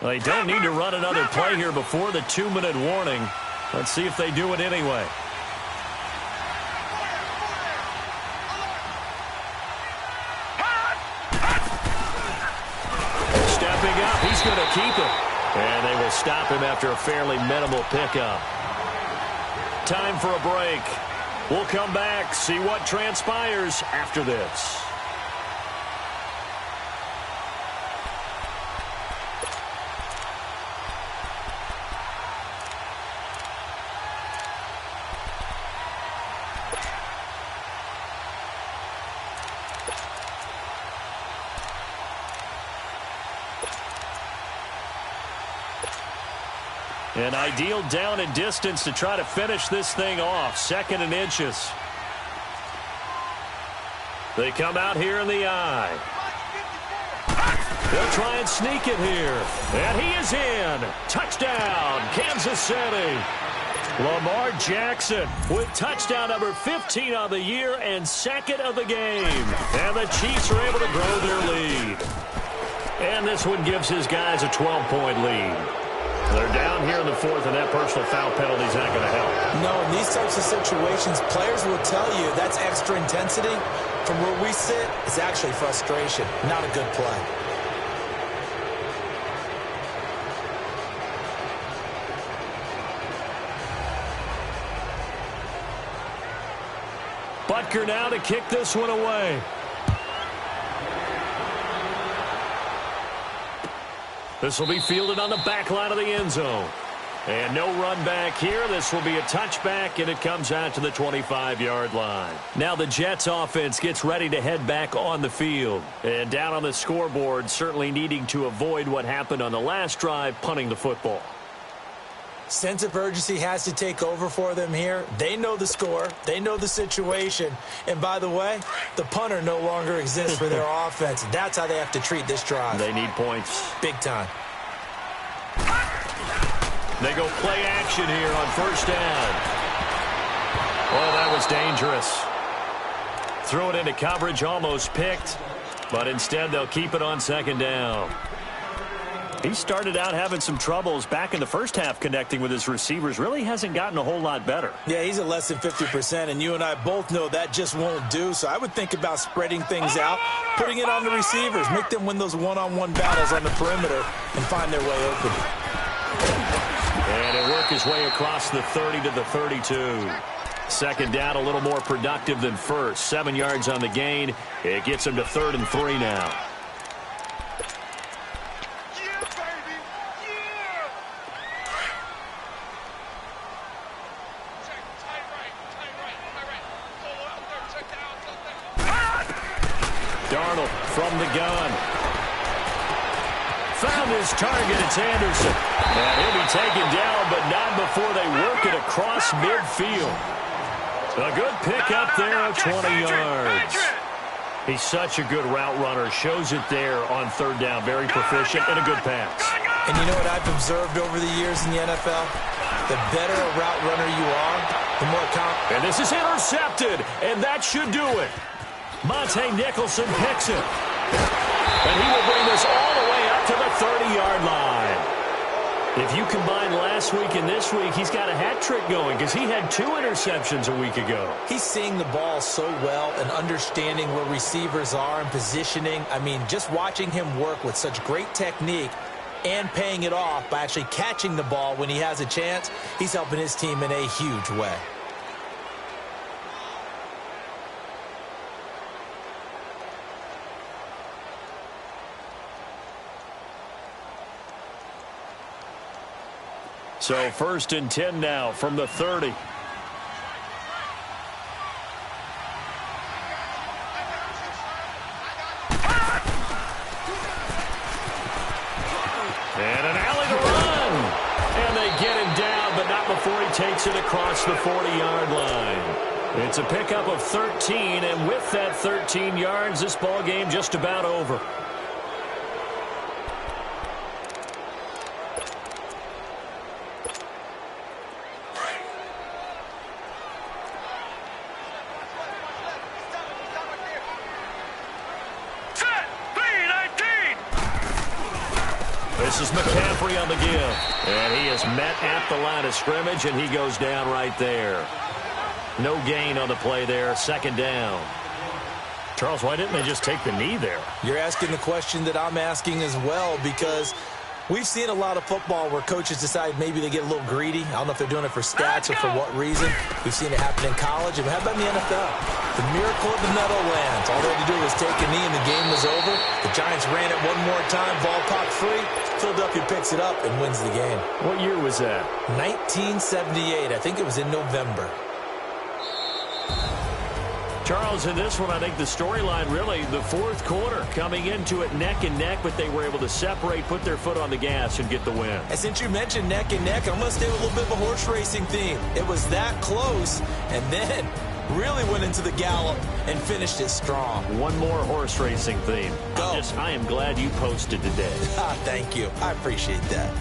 Well, they don't need to run another play here before the 2-minute warning. Let's see if they do it anyway. Stepping up, he's going to keep it. And they will stop him after a fairly minimal pickup. Time for a break. We'll come back, see what transpires after this. An ideal down and distance to try to finish this thing off. 2nd and inches. They come out here in the eye. They'll try and sneak it here. And he is in. Touchdown, Kansas City. Lamar Jackson with touchdown number 15 on the year and 2nd of the game. And the Chiefs are able to grow their lead. And this one gives his guys a 12-point lead. They're down here in the 4th, and that personal foul penalty is not going to help. No, in these types of situations, players will tell you that's extra intensity. From where we sit, it's actually frustration, not a good play. Butker now to kick this one away. This will be fielded on the back line of the end zone. And no run back here. This will be a touchback, and it comes out to the 25-yard line. Now the Jets offense gets ready to head back on the field. And down on the scoreboard, certainly needing to avoid what happened on the last drive, punting the football. Sense of urgency has to take over for them here. They know the score. They know the situation. And by the way, the punter no longer exists for their offense. That's how they have to treat this drive. They need points. Big time. They go play action here on 1st down. Oh, that was dangerous. Throw it into coverage, almost picked. But instead, they'll keep it on 2nd down. He started out having some troubles back in the first half connecting with his receivers. Really hasn't gotten a whole lot better. Yeah, he's at less than 50%, and you and I both know that just won't do. So I would think about spreading things out, putting it on the receivers, make them win those one-on-one battles on the perimeter, and find their way open. And he'll work his way across the 30 to the 32. 2nd down, a little more productive than first. 7 yards on the gain. It gets him to 3rd and 3 now. Darnold from the gun. Found his target. It's Anderson. And he'll be taken down, but not before they work it across midfield. A good pick up there of 20 yards. He's such a good route runner. Shows it there on 3rd down. Very proficient and a good pass. And you know what I've observed over the years in the NFL? The better a route runner you are, the more confident. And this is intercepted, and that should do it. Monte Nicholson picks it. And he will bring this all the way up to the 30-yard line. If you combine last week and this week, he's got a hat trick going because he had 2 interceptions a week ago. He's seeing the ball so well and understanding where receivers are and positioning. I mean, just watching him work with such great technique and paying it off by actually catching the ball when he has a chance, he's helping his team in a huge way. So 1st and 10 now from the 30. gets it across the 40-yard line. It's a pickup of 13, and with that 13 yards, this ball game just about over. This is McCaffrey on the give, and he is met at the line of scrimmage, and he goes down right there. No gain on the play there, second down. Charles, why didn't they just take the knee there? You're asking the question that I'm asking as well, because we've seen a lot of football where coaches decide maybe they get a little greedy. I don't know if they're doing it for stats or for what reason. We've seen it happen in college, and how about in the NFL? The miracle of the Meadowlands. All they had to do was take a knee, and the game was over. The Giants ran it one more time, ball popped free. Philadelphia picks it up and wins the game. What year was that? 1978. I think it was in November. Charles, in this one, I think the storyline really, the fourth quarter, coming into it neck and neck, but they were able to separate, put their foot on the gas, and get the win. And since you mentioned neck and neck, I'm going to stay with a little bit of a horse racing theme. It was that close, and then really went into the gallop and finished it strong. One more horse racing theme. Go. I am glad you posted today. Thank you. I appreciate that.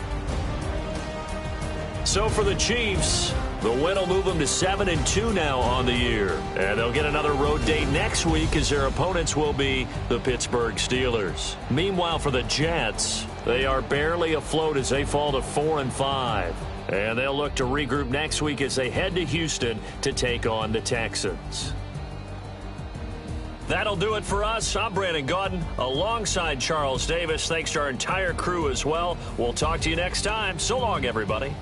So for the Chiefs, the win will move them to 7-2 now on the year. And they'll get another road date next week as their opponents will be the Pittsburgh Steelers. Meanwhile, for the Jets, they are barely afloat as they fall to 4-5. And they'll look to regroup next week as they head to Houston to take on the Texans. That'll do it for us. I'm Brandon Gaudin alongside Charles Davis. Thanks to our entire crew as well. We'll talk to you next time. So long, everybody.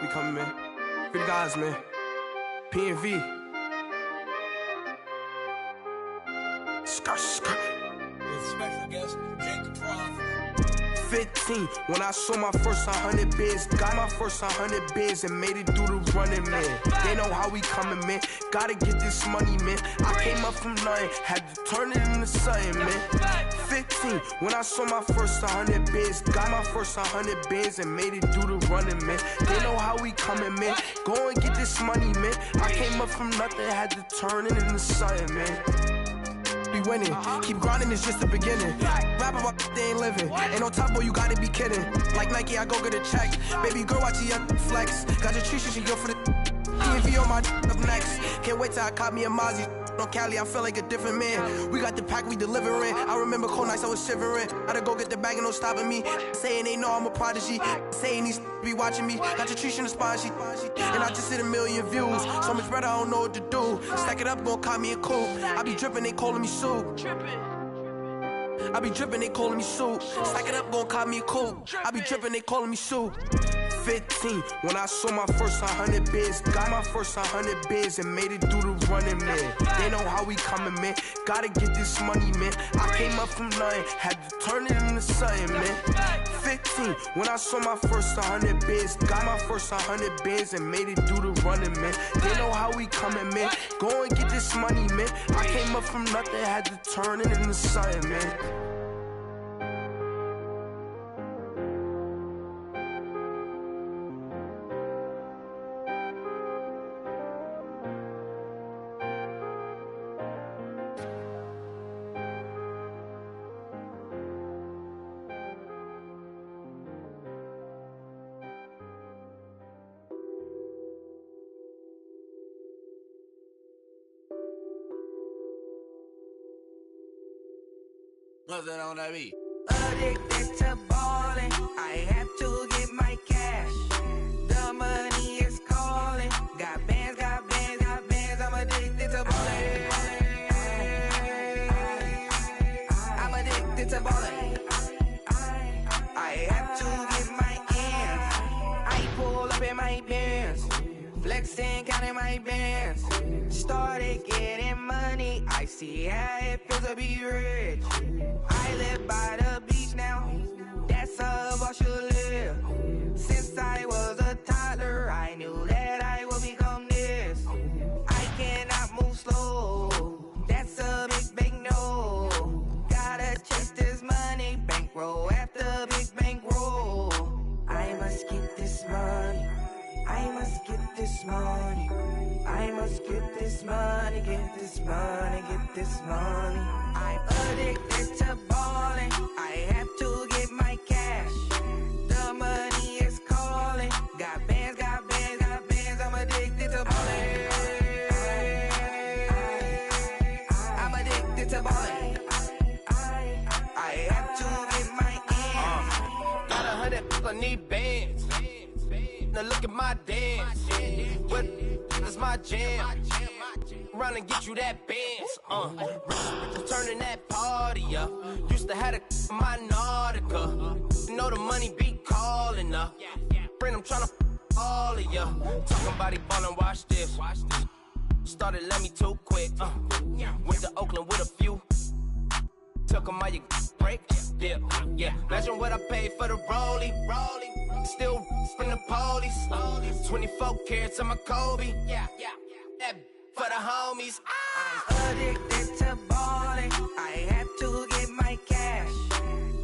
We coming, man. For the guys, man. P&V. Skirt, skirt. With special guest, Jacob Trough. 15, when I saw my first 100 bids, got my first 100 bids and made it through the running, man. They know how we coming, man. Gotta get this money, man. I came up from nothing, had to turn it into something, man. 15, when I saw my first 100 bids, got my first 100 bids and made it through the running, man. They know how we coming, man. Go and get this money, man. I came up from nothing, had to turn it into something, man. Be winning, keep grinding, it's just the beginning. Rap about they ain't living. Ain't no top boy, you gotta be kidding. Like Nike, I go get a check. Baby girl, watch your flex. Got your tree, she go for the P&V on my up next. Can't wait till I caught me a Mozzie. On Cali, I feel like a different man. We got the pack, we delivering. I remember cold nights, I was shivering. Gotta go get the bag and no stopping me. Saying they know I'm a prodigy. Saying these be watching me. Got your tree in the spot, she. And I just hit 1 million views. So much better, I don't know what to do. Stack it up, gon' call me a coupe. I be dripping, they calling me soup. I be dripping, they calling me soup. Stack it up, gon' call me a coupe. I be dripping, they calling me soup. 15, when I saw my first 100 bids, got my first 100 bids and made it through the running, man. They know how we coming, man. Gotta get this money, man. I came up from nothing, had to turn it into something, man. 15, when I saw my first 100 bids, got my first 100 bids and made it through the running, man. They know how we coming, man. Go and get this money, man. I came up from nothing, had to turn it into something, man. What's that on that beat? Addicted to ballin', I have to get my cash. The money is calling. Got bands, got bands, got bands. I'm addicted to ballin'. I'm addicted to ballin'. I have to get my ends. I pull up in my bands, flexing, counting my bands. Started getting money. I see how it feels to be rich. I live by the beach now, that's how I should live. Since I was a toddler, I knew that I would become this. I cannot move slow, that's a big no. Gotta chase this money, bankroll after big bankroll. I must get this money, I must get this money. I must get this money, get this money, get this money. I'm addicted to ballin', I have to get my cash. The money is calling. Got bands, got bands, got bands. I'm addicted to ballin'. I'm addicted to ballin'. I have to get my ends. Got 100, I need bands. Now look at my dance. What is my jam? Run and get you that bands. Turning that party up. Used to have a my Nautica. You know the money be calling up. Friend, I'm tryna all of ya. Talking about he ballin', watch this. Started let me too quick. Went to Oakland with a few. Took him all your break. Dip. Yeah. Imagine what I paid for the rollie. Still from the police. 24 carats on my Kobe. That for the homies. I'm addicted to ballin'. I have to get my cash.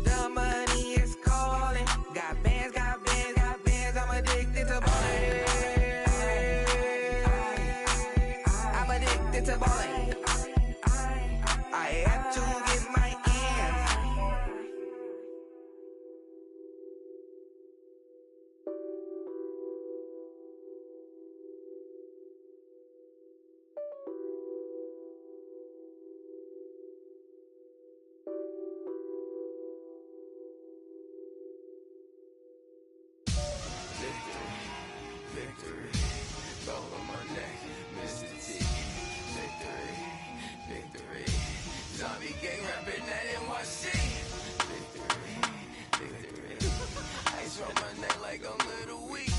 The money is calling. Got bands, got bands, got bands. I'm addicted to ballin'. I'm addicted to ballin'. I have to get my ends. Victory, roll on my neck, Mr. T. Victory, zombie gang rapping that NYC. Victory, ice on my neck like I'm Little Weak.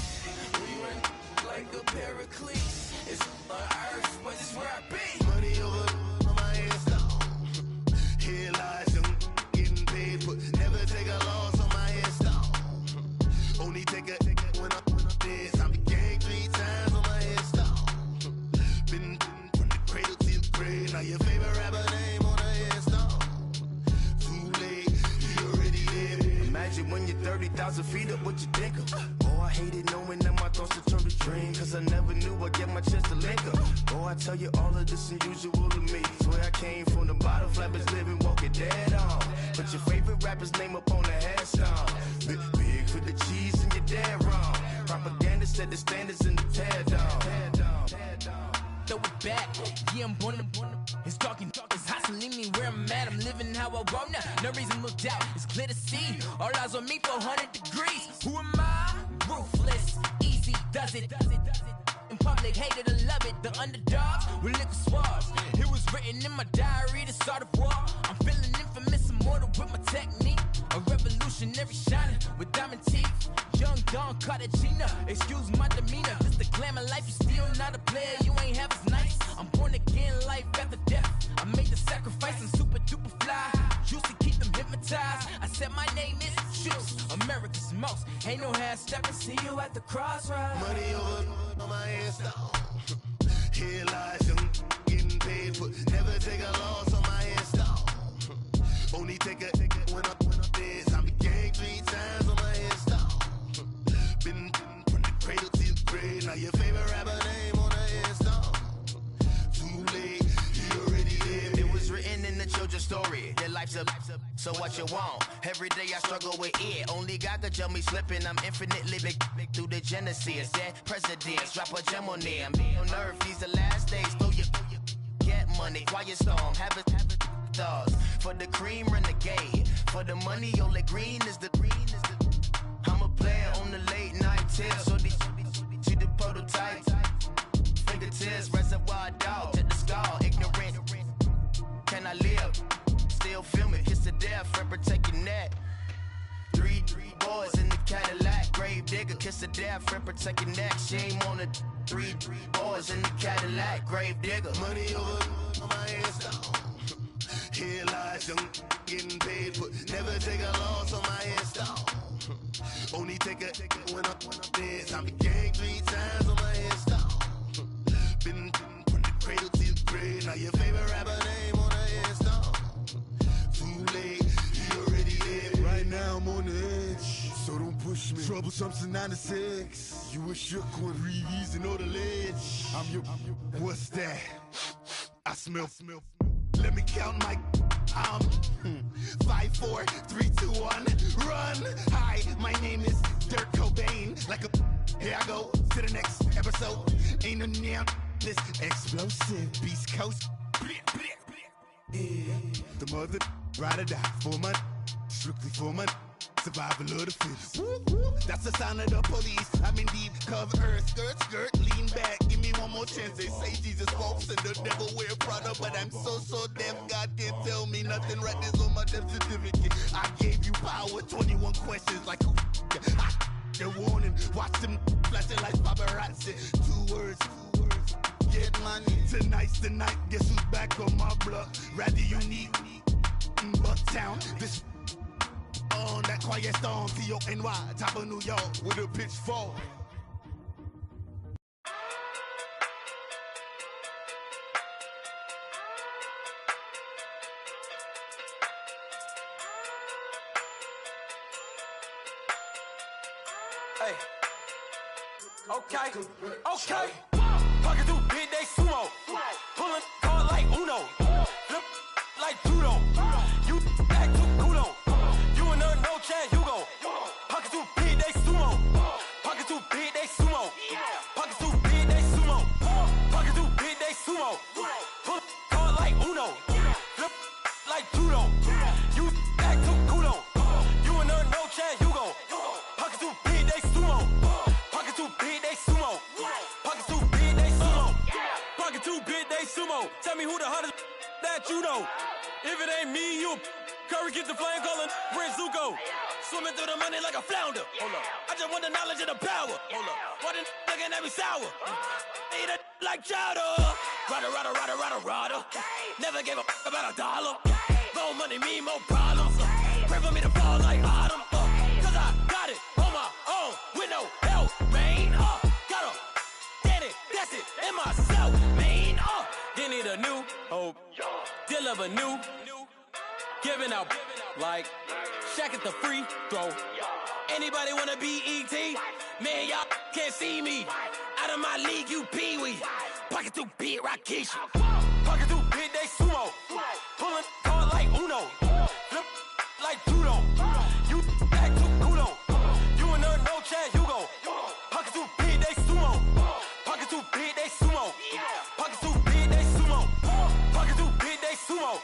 We run like a pair of cleats. It's on earth, but it's where I be. Money over on my headstone. Here lies them getting paid, but never take a loss on my headstone. Only take a when I'm dead. I'm the gang 3 times on my headstone. Been from the cradle to the grave. Now your favorite rapper name on a headstone. Too late, he already dead. Imagine when you're 30,000 feet up, what you think of? Oh, I hated knowing that my thoughts would turn to dream. Cause I never knew I'd get my chance to link up. Oh, I tell you all of this unusual to me. Swear I came from the bottom, flappers living, walking dead on. Put your favorite rapper's name up on the headstone. Big for the cheese and you're dead wrong. Propaganda set the standards in the tear down. Throw it back, yeah, I'm born to. It's dark, it's hot, so leave me where I'm at. I'm living how I want now. No reason to doubt, it's clear to see. All eyes on me, 400 degrees. Who am I? Ruthless, easy, does it. In public, hated or love it. The underdogs with liquor swabs. It was written in my diary to start a war. I'm feeling infamous, immortal with my technique. A revolutionary shining with diamond teeth. Young Don Cartagena, excuse my demeanor. This the glamour life, you still not a player, you ain't half as nice. I'm born again, life after death. I made the sacrifice, I'm super duper fly. Juicy, keep them hypnotized. I said my name is Juice, America's most. Ain't no half stepping, see you at the crossroads. Money over on my headstone. Here lies young, getting paid for. Never take a loss on my headstone. Only take a when I'm dead. I'm gang 3 times on my headstone. Been from the cradle to the grave. Now your favorite rapper name on the headstone. Too late, you already dead. It was written in the children's story. Their life's a so what you want? Every day I struggle with it. Only God could jump me slipping. I'm infinitely big through the genesis. Dead presidents, drop a gem on them. On earth, these the last days. Throw your get money. Quiet storm, have it stars. For the cream, renegade. For the money, only green is the I'm a player on the late night tips. So these see the prototype. Fingertips, reservoir dog to the skull. Ignorant. Can I live? Still film it, kiss to death, friend protect your neck. 3 boys in the Cadillac, grave digger, kiss to death, friend protect your neck. Shame on the 3 boys in the Cadillac, grave digger. Money over on my headstone. Here lies young, getting paid for. Never take a loss on my headstone. Only take a when I'm dead. I'm gang 3 times on my headstone. Been from the cradle to the grave. Now your favorite rapper name on the headstone. Too late, you already dead. Right now I'm on the edge, so don't push me. Troublesome since 96. You a shook one, reason or the ledge. I'm your. What's that? I smell. Let me count my. 5, 4, 3, 2, 1, run. Hi, my name is Dirk Cobain. Like a. Here I go to the next episode. Ain't no damn this explosive Beast Coast. The mother ride or die for money, strictly for money. Survival of the fittest. That's the sign of the police. I'm indeed cover earth, skirt, lean back. Give me one more chance. They say Jesus walks and the devil wear Prada, but I'm so deaf. God can't tell me nothing. Right there's on my death certificate. I gave you power. 21 questions like who? They're warning. Watch them flashing like paparazzi. 2 words. Get money. Tonight's the night. Guess who's back on my block? Rather unique. Bucktown. This. On that quiet storm, T-O-N-Y, top of New York, with a pitchfork. Hey. Okay. Pocket through big day sumo. Pulling card like Uno. Flip like judo. You back to kudo. No chance, you go. Pocket too big, they sumo. Pocket too big, they sumo. Pocket too big, they sumo. Pocket too big, they sumo. Pull card like Uno. Flip like judo. You back to kudo. You and her, no chance, you go. Pocket too big, they sumo. Pocket too big, they sumo. Pocket too big, they sumo. Pocket too big, they sumo. Tell me who the hottest that you know. If it ain't me, you. Curry gets the flame calling Prince Zuko. Swimming through the money like a flounder. Hold up. I just want the knowledge and the power. Hold up. Why the looking at me sour? Eat it like chowder. Rada. Never gave a about a dollar. More money mean more problems. Pray for me to fall like autumn. Cause I got it on my own with no help, man. Got a daddy, that's it, in myself, man. They need a new hope. Deal of a new. Giving out like Shaq at the free throw. Anybody wanna be E.T.? Man, y'all can't see me. Out of my league, you pee-wee. Pocket too big, Rakishi. Pocket too big, they sumo. Pulling card like Uno. Flip like judo. You back to kudo. You and her, no chance, you go. Pocket too big, they sumo. Pocket too big, they sumo. Pocket too big, they sumo. Pocket too big, they sumo.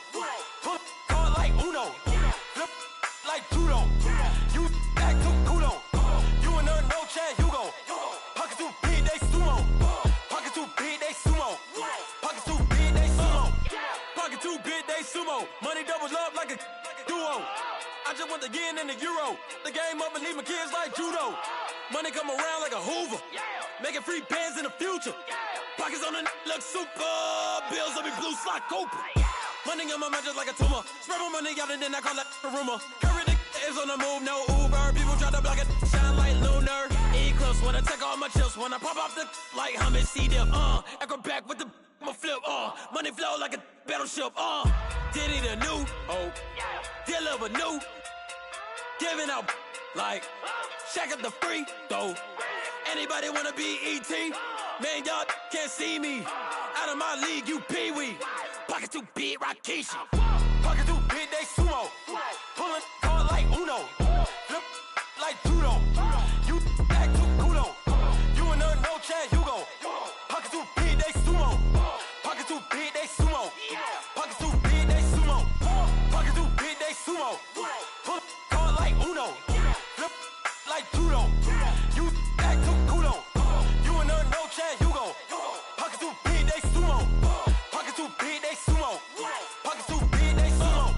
Pull card like Uno. Flip like judo. You back to kudo. You and her, no chance, you go. Pocket too big, they sumo. Pocket too big, they sumo. Pocket too big, I just want the yen and the euro. The game up and leave my kids like judo. Money come around like a Hoover. Making free bands in the future. Pockets on the look super. Bills on me blue slot Cooper. Money on my mind just like a tumor. Spread my money out and then I call that a rumor. Curry the is on the move, no Uber. People try to block it, shine like lunar. Eclipse when I take all my chips. When I pop off the like hummus, C-dip. Echo back with the I'ma flip. Money flow like a battleship. Diddy the new hope. Deliver new. Giving out like Shaq at the free throw. Anybody wanna be E.T.? Man, y'all can't see me. Out of my league, you pee-wee. Pocket too big, Rakishi. Pocket too big, they sumo. Pulling card like Uno. Flip like judo. You act too kudo. You and her, no chance, you go. Pocket too big, they sumo. Pocket too big, they sumo. Pocket too big, they sumo. Pocket too big, they sumo. Pull card like Uno. Flip like judo. You act too kudo. You and her, no chance, you go. Pocket too big, they sumo. Pocket too big, they sumo. Pocket too big, they sumo.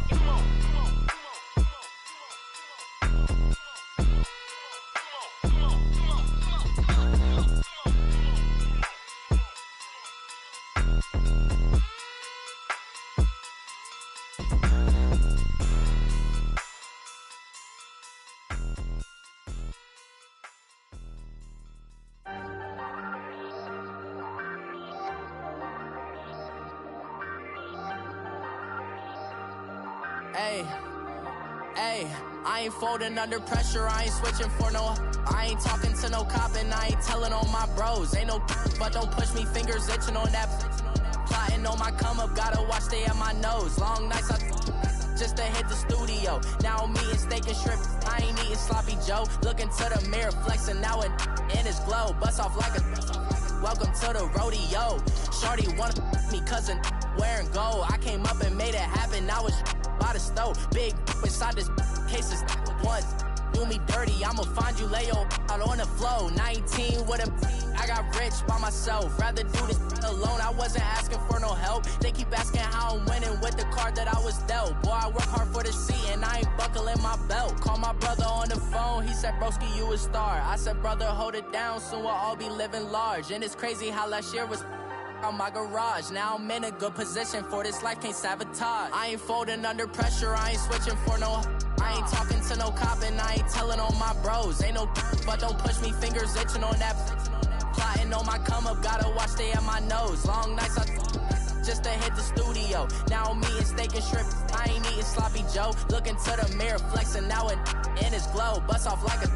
Hey, I ain't folding under pressure, I ain't switching for no. I ain't talking to no cop and I ain't telling on my bros. Ain't no but don't push me, fingers itching on that. Plotting on my come up, gotta watch stay at my nose. Long nights just to hit the studio. Now I'm eating steak and shrimp, I ain't eating sloppy Joe. Looking to the mirror, flexing now and in his glow. Bust off like a welcome to the rodeo. Shorty wanna me cousin wearing gold. I came up and made it happen, I was by the stove. Big inside this cases once. Do me dirty, I'ma find you, lay your out on the floor. 19 with a I got rich by myself. Rather do this alone, I wasn't asking for no help. They keep asking how I'm winning with the card that I was dealt. Boy, I work hard for the seat and I ain't buckling my belt. Call my brother on the phone, he said, broski, you a star. I said, brother, hold it down, soon we'll all be living large. And it's crazy how last year was on my garage. Now I'm in a good position for this life, can't sabotage. I ain't folding under pressure, I ain't switching for no. I ain't talking to no cop and I ain't telling on my bros. Ain't no but don't push me, fingers itching on that. Plotting on my come up, gotta watch stay at my nose. Long nights just to hit the studio. Now I'm eating steak and shrimp, I ain't eating sloppy Joe. Looking to the mirror, flexing now and in his glow. Bust off like a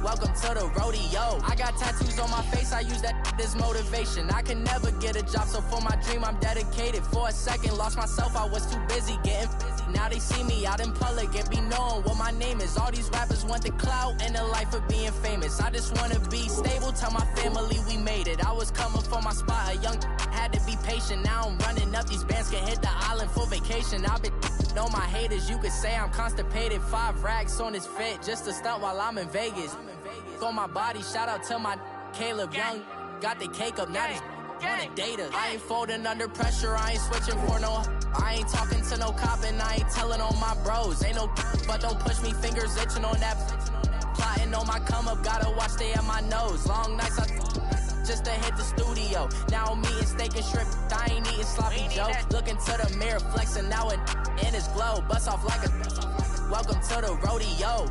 welcome to the rodeo. I got tattoos on my face, I use that as motivation. I can never get a job, so for my dream I'm dedicated. For a second, lost myself, I was too busy getting busy. Now they see me out in public and be knowing what my name is. All these rappers want the clout and the life of being famous. I just wanna be stable, tell my family we made it. I was coming for my spot, a young had to be patient. Now I'm running up, these bands can hit the island for vacation. I've been know my haters, you could say I'm constipated. 5 racks on his fit, just to stunt while I'm in Vegas. On my body, shout out to my Caleb Young. Got the cake up, now he's wanna date us. I ain't folding under pressure, I ain't switching for no. I ain't talking to no cop and I ain't telling on my bros. Ain't no but don't push me, fingers itching on that. Plotting on my come up, gotta watch stay at my nose. Long nights just to hit the studio. Now I'm eating steak and shrimp, I ain't eating sloppy Joe. Looking to the mirror, flexing now and in his glow. Bust off like a welcome to the rodeo.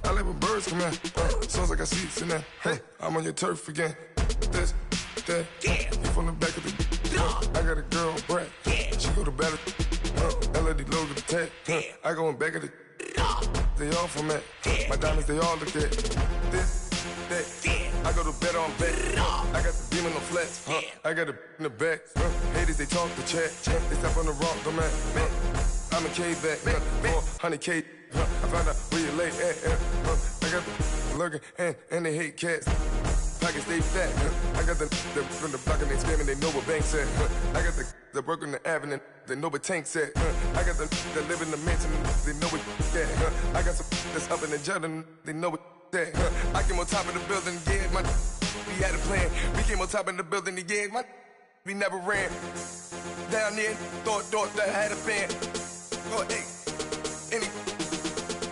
I let my birds come in. Sounds like I see seats in there. Hey, I'm on your turf again. This, that, you from the back of the. I got a girl, Brad. She go to battle. LED logo the tag. I go in back of the. They all from that. My diamonds, they all look at. This, that. I go to bed on back. I got the demon on flats. I got a in the back. Haters, they talk the chat. They step on the rock, the man. I'm a K back. 400K. I found out where you late, I got the lurking, and they hate cats. Pockets they fat, I got the from the block and they screaming, they know what Banks at. I got the work on the avenue, they know what Tank's at. I got the live in the mansion, they know what that. I got some that's up in the jungle, they know what that. I came on top of the building, yeah, we had a plan. We came on top of the building, yeah, we never ran. Down there, thought that I had a fan. Oh, hey,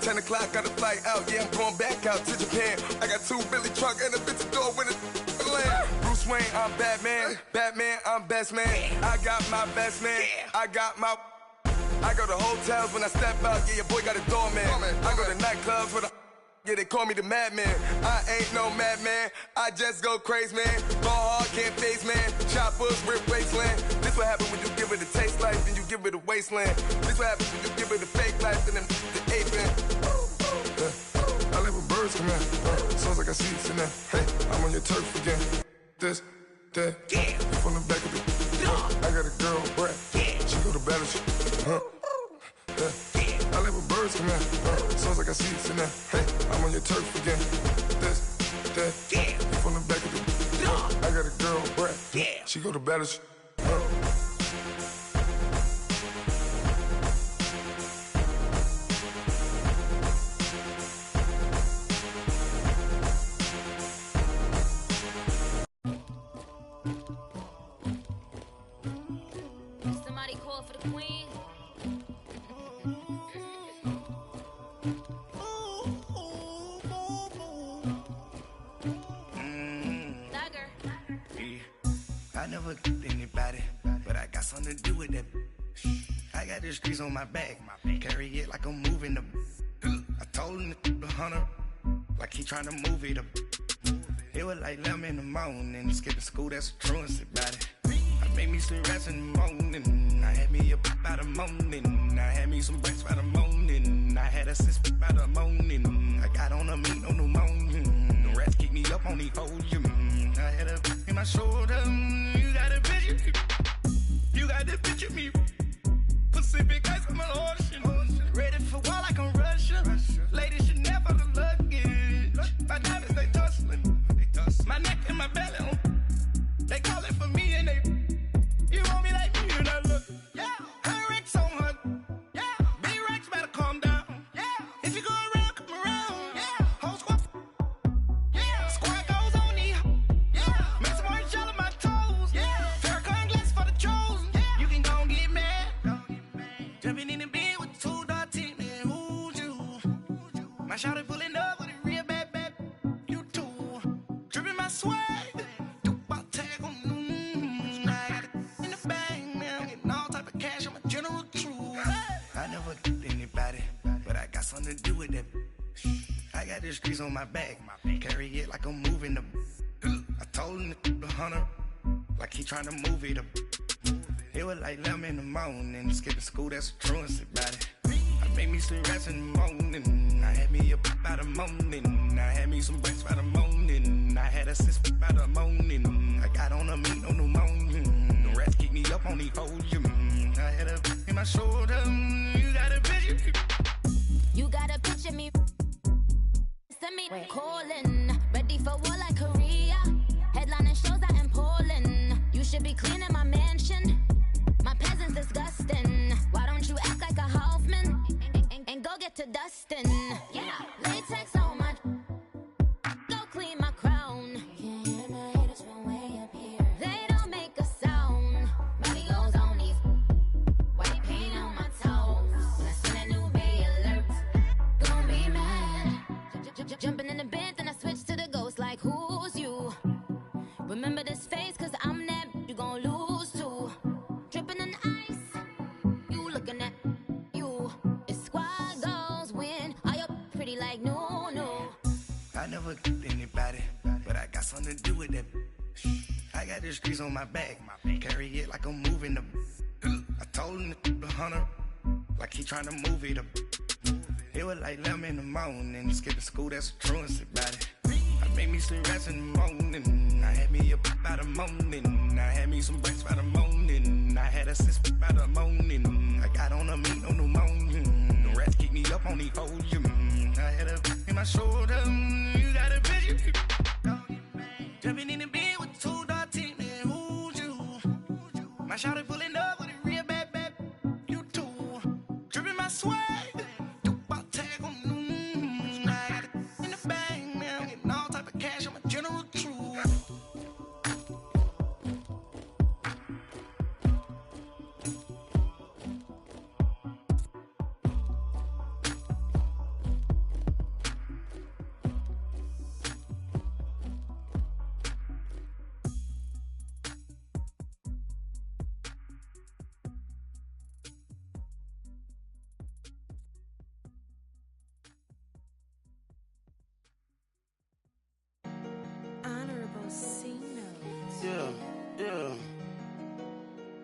10 o'clock, got a flight out, yeah, I'm going back out to Japan. I got 2 Billy truck and a bitch door with a land. Bruce Wayne, I'm Batman. Batman, I'm best man. I got my best man. I go to hotels when I step out, yeah, your boy got a doorman. I go to nightclubs with a, yeah, they call me the madman. I ain't no madman, I just go crazy, man. Ball hard, can't face, man. Choppers, rip wasteland. This what happen when you give it a taste life, then you give it a wasteland. This what happen when you give it a fake life, then the ape man. I live with birds come in. Sounds like I see it in there. Hey, I'm on your turf again. This, that, yeah. From the back of the I got a girl, Brad. Yeah. She go to battle. I live with birds come in. Sounds like I see it in there. Hey, I'm on your turf again. This, that, yeah. From the back of the I got a girl, Brad. Yeah. She go to battle. Somebody call for the queen. I never anybody, but I got something to do with that. I got the streets on my back, carry it like I'm moving the. I told him the hunter, like he trying to move it up. It was like 11 in the morning, skipping school, that's a truancy about it. I made me some rats in the morning, I had me up by the morning, I had me some breaks by the morning, I had a sis by the morning, I got on a meat on the morning, the rats keep me up on the podium, I had a in my shoulder, you got a picture, you got the picture me, Pacific ice on my ocean, ready for war like I'm Russia, ladies should never the luggage, my diamonds they tussling, my neck and my belly on, they calling for me and they, you want me like me and I look, yeah, her Rex on her, yeah, big Rex better calm down, yeah, if you go around, come around, yeah, whole squad, yeah, squad goes on the, yeah, make some orange gel on my toes, yeah, Farrakhan glass for the chosen, yeah, you can go and get mad, jumping in the bed with 2 dark teeth, man, who's you, my shawty pulling up with a real bad, you too, dripping my swag, something to do with that. I got the streets on my back, carry it like I'm moving the. I told him the hunter, like he trying to move it up. It was like 11 in the morning, skipping school, that's a truancy about it. I made me some rats in the morning, I had me up by the morning, I had me some breaks by the morning, I had a sis by the morning, I got on a meat on the morning, the rats keep me up on the podium, I had a in my shoulder, you got a picture. You gotta picture me. Send me calling. Ready for war like Korea. Headlining shows out in Poland. You should be cleaning my mansion. My peasants disgusting. Why don't you act like a Hoffman? And go get to dustin'. Yeah, latex on my. Go clean my crown. Can't hear my haters from way up here. They don't make a sound. Money goes on these. White paint on my toes. When I see that new bay alert. Jumping in the bed, then I switch to the ghost like who's you? Remember this face, cause I'm that you gon' lose too. Dripping in ice, you looking at you. It's squad goals win, are you pretty like no. I never anybody, but I got something to do with that. I got the streets on my back, carry it like I'm moving the. I told him the hunter, like he trying to move it up. It was like 11 in the morning, skipping school, that's a truancy about it. I made me some rats in the morning, I had me up by the morning, I had me some breaks by the morning, I had a sis by the morning, I got on a meat on the morning, the rats keep me up on the podium, I my shoulder. You got a picture. Jumping in the bed with 2 dark teeth, man, who's you? My shawty pulling up with a real bad, you too. Dripping my swag, you about tag on, I got it in the bag, man, I'm getting all type of cash, I'm a general true. Honorable C notes. Yeah.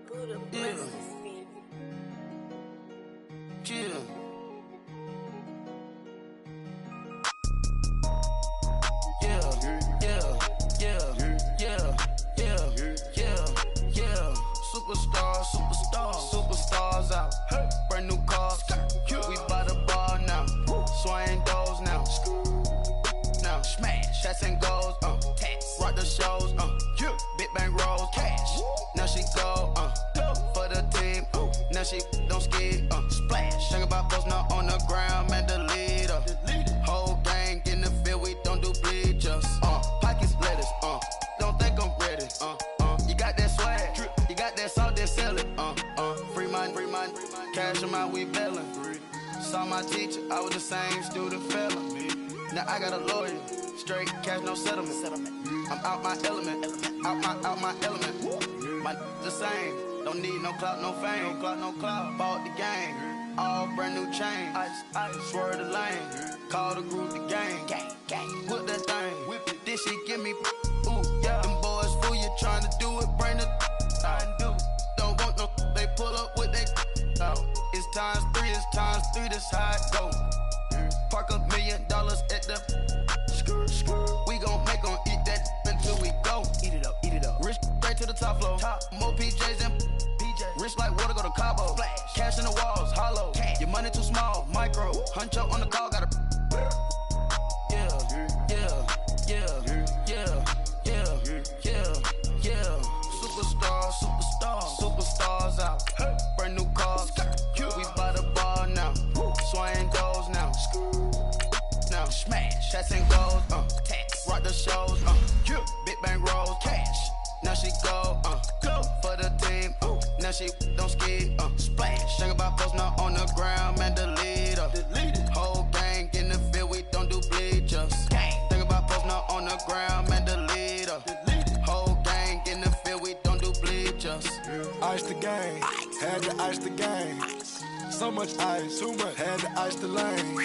Buddha Yeah. blesses me. Yeah. Superstars out. Brand new cars. We by the bar now. Swaying doors now. Now smash. Shots and goals. Rock the shows. Big bang rolls. Cash. Now she go. For the team. Now she don't ski. Splash. Think about post now on the ground. Man, the leader. Whole gang in the field. We don't do bleachers. Pockets lettuce. Don't think I'm ready. You got that swag. You got that salt, that sell it. Free mind. Cash amount, we bailin'. Saw my teacher, I was the same student fella. Now I got a lawyer. Straight cash, no settlement. I'm out my element. Out my element. My the same. Don't need no clout, no fame. No clout. Bought the game. All brand new chain. Ice. Swerve the lane. Call the group the gang. Whip that thing. Whip it. This shit give me. Ooh, yeah. Them boys fool you trying to do it. Bring it. Don't want no. They pull up with they. It's times 3. This how it go. Park $1 million at the. We gon' make 'em eat that until we go. Eat it up. Rich straight to the top floor. More PJs and PJ. Rich like water, go to Cabo. Splash. Cash in the walls, hollow. Cash. Your money too small, micro. Huncho on the call, gotta. Superstars out. Brand new cars. We by the bar now. Swaying doors now. Now smash. Shots and goals. Rock the shows. Big bang rolls. Cash. Now she go. For the team. Now she don't ski. Splash. Think about post now on the ground. Man, the leader. Whole gang in the field. We don't do bleachers. Think about post now on the ground. Man, the leader. Whole gang in the field. We don't do bleachers. Ice the game, had to ice the game. So much ice, too much, had to ice the lane.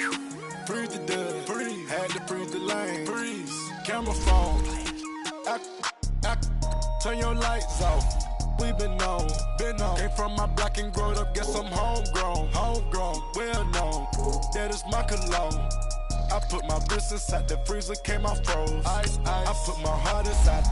Freeze the dub, freeze, had to freeze the lane. Freeze, camera phone, turn your lights off. We been on. Came from my block and growed up, guess I'm homegrown, well known. That is my cologne. I put my wrist inside the freezer, came out froze. Ice, I put my heart inside.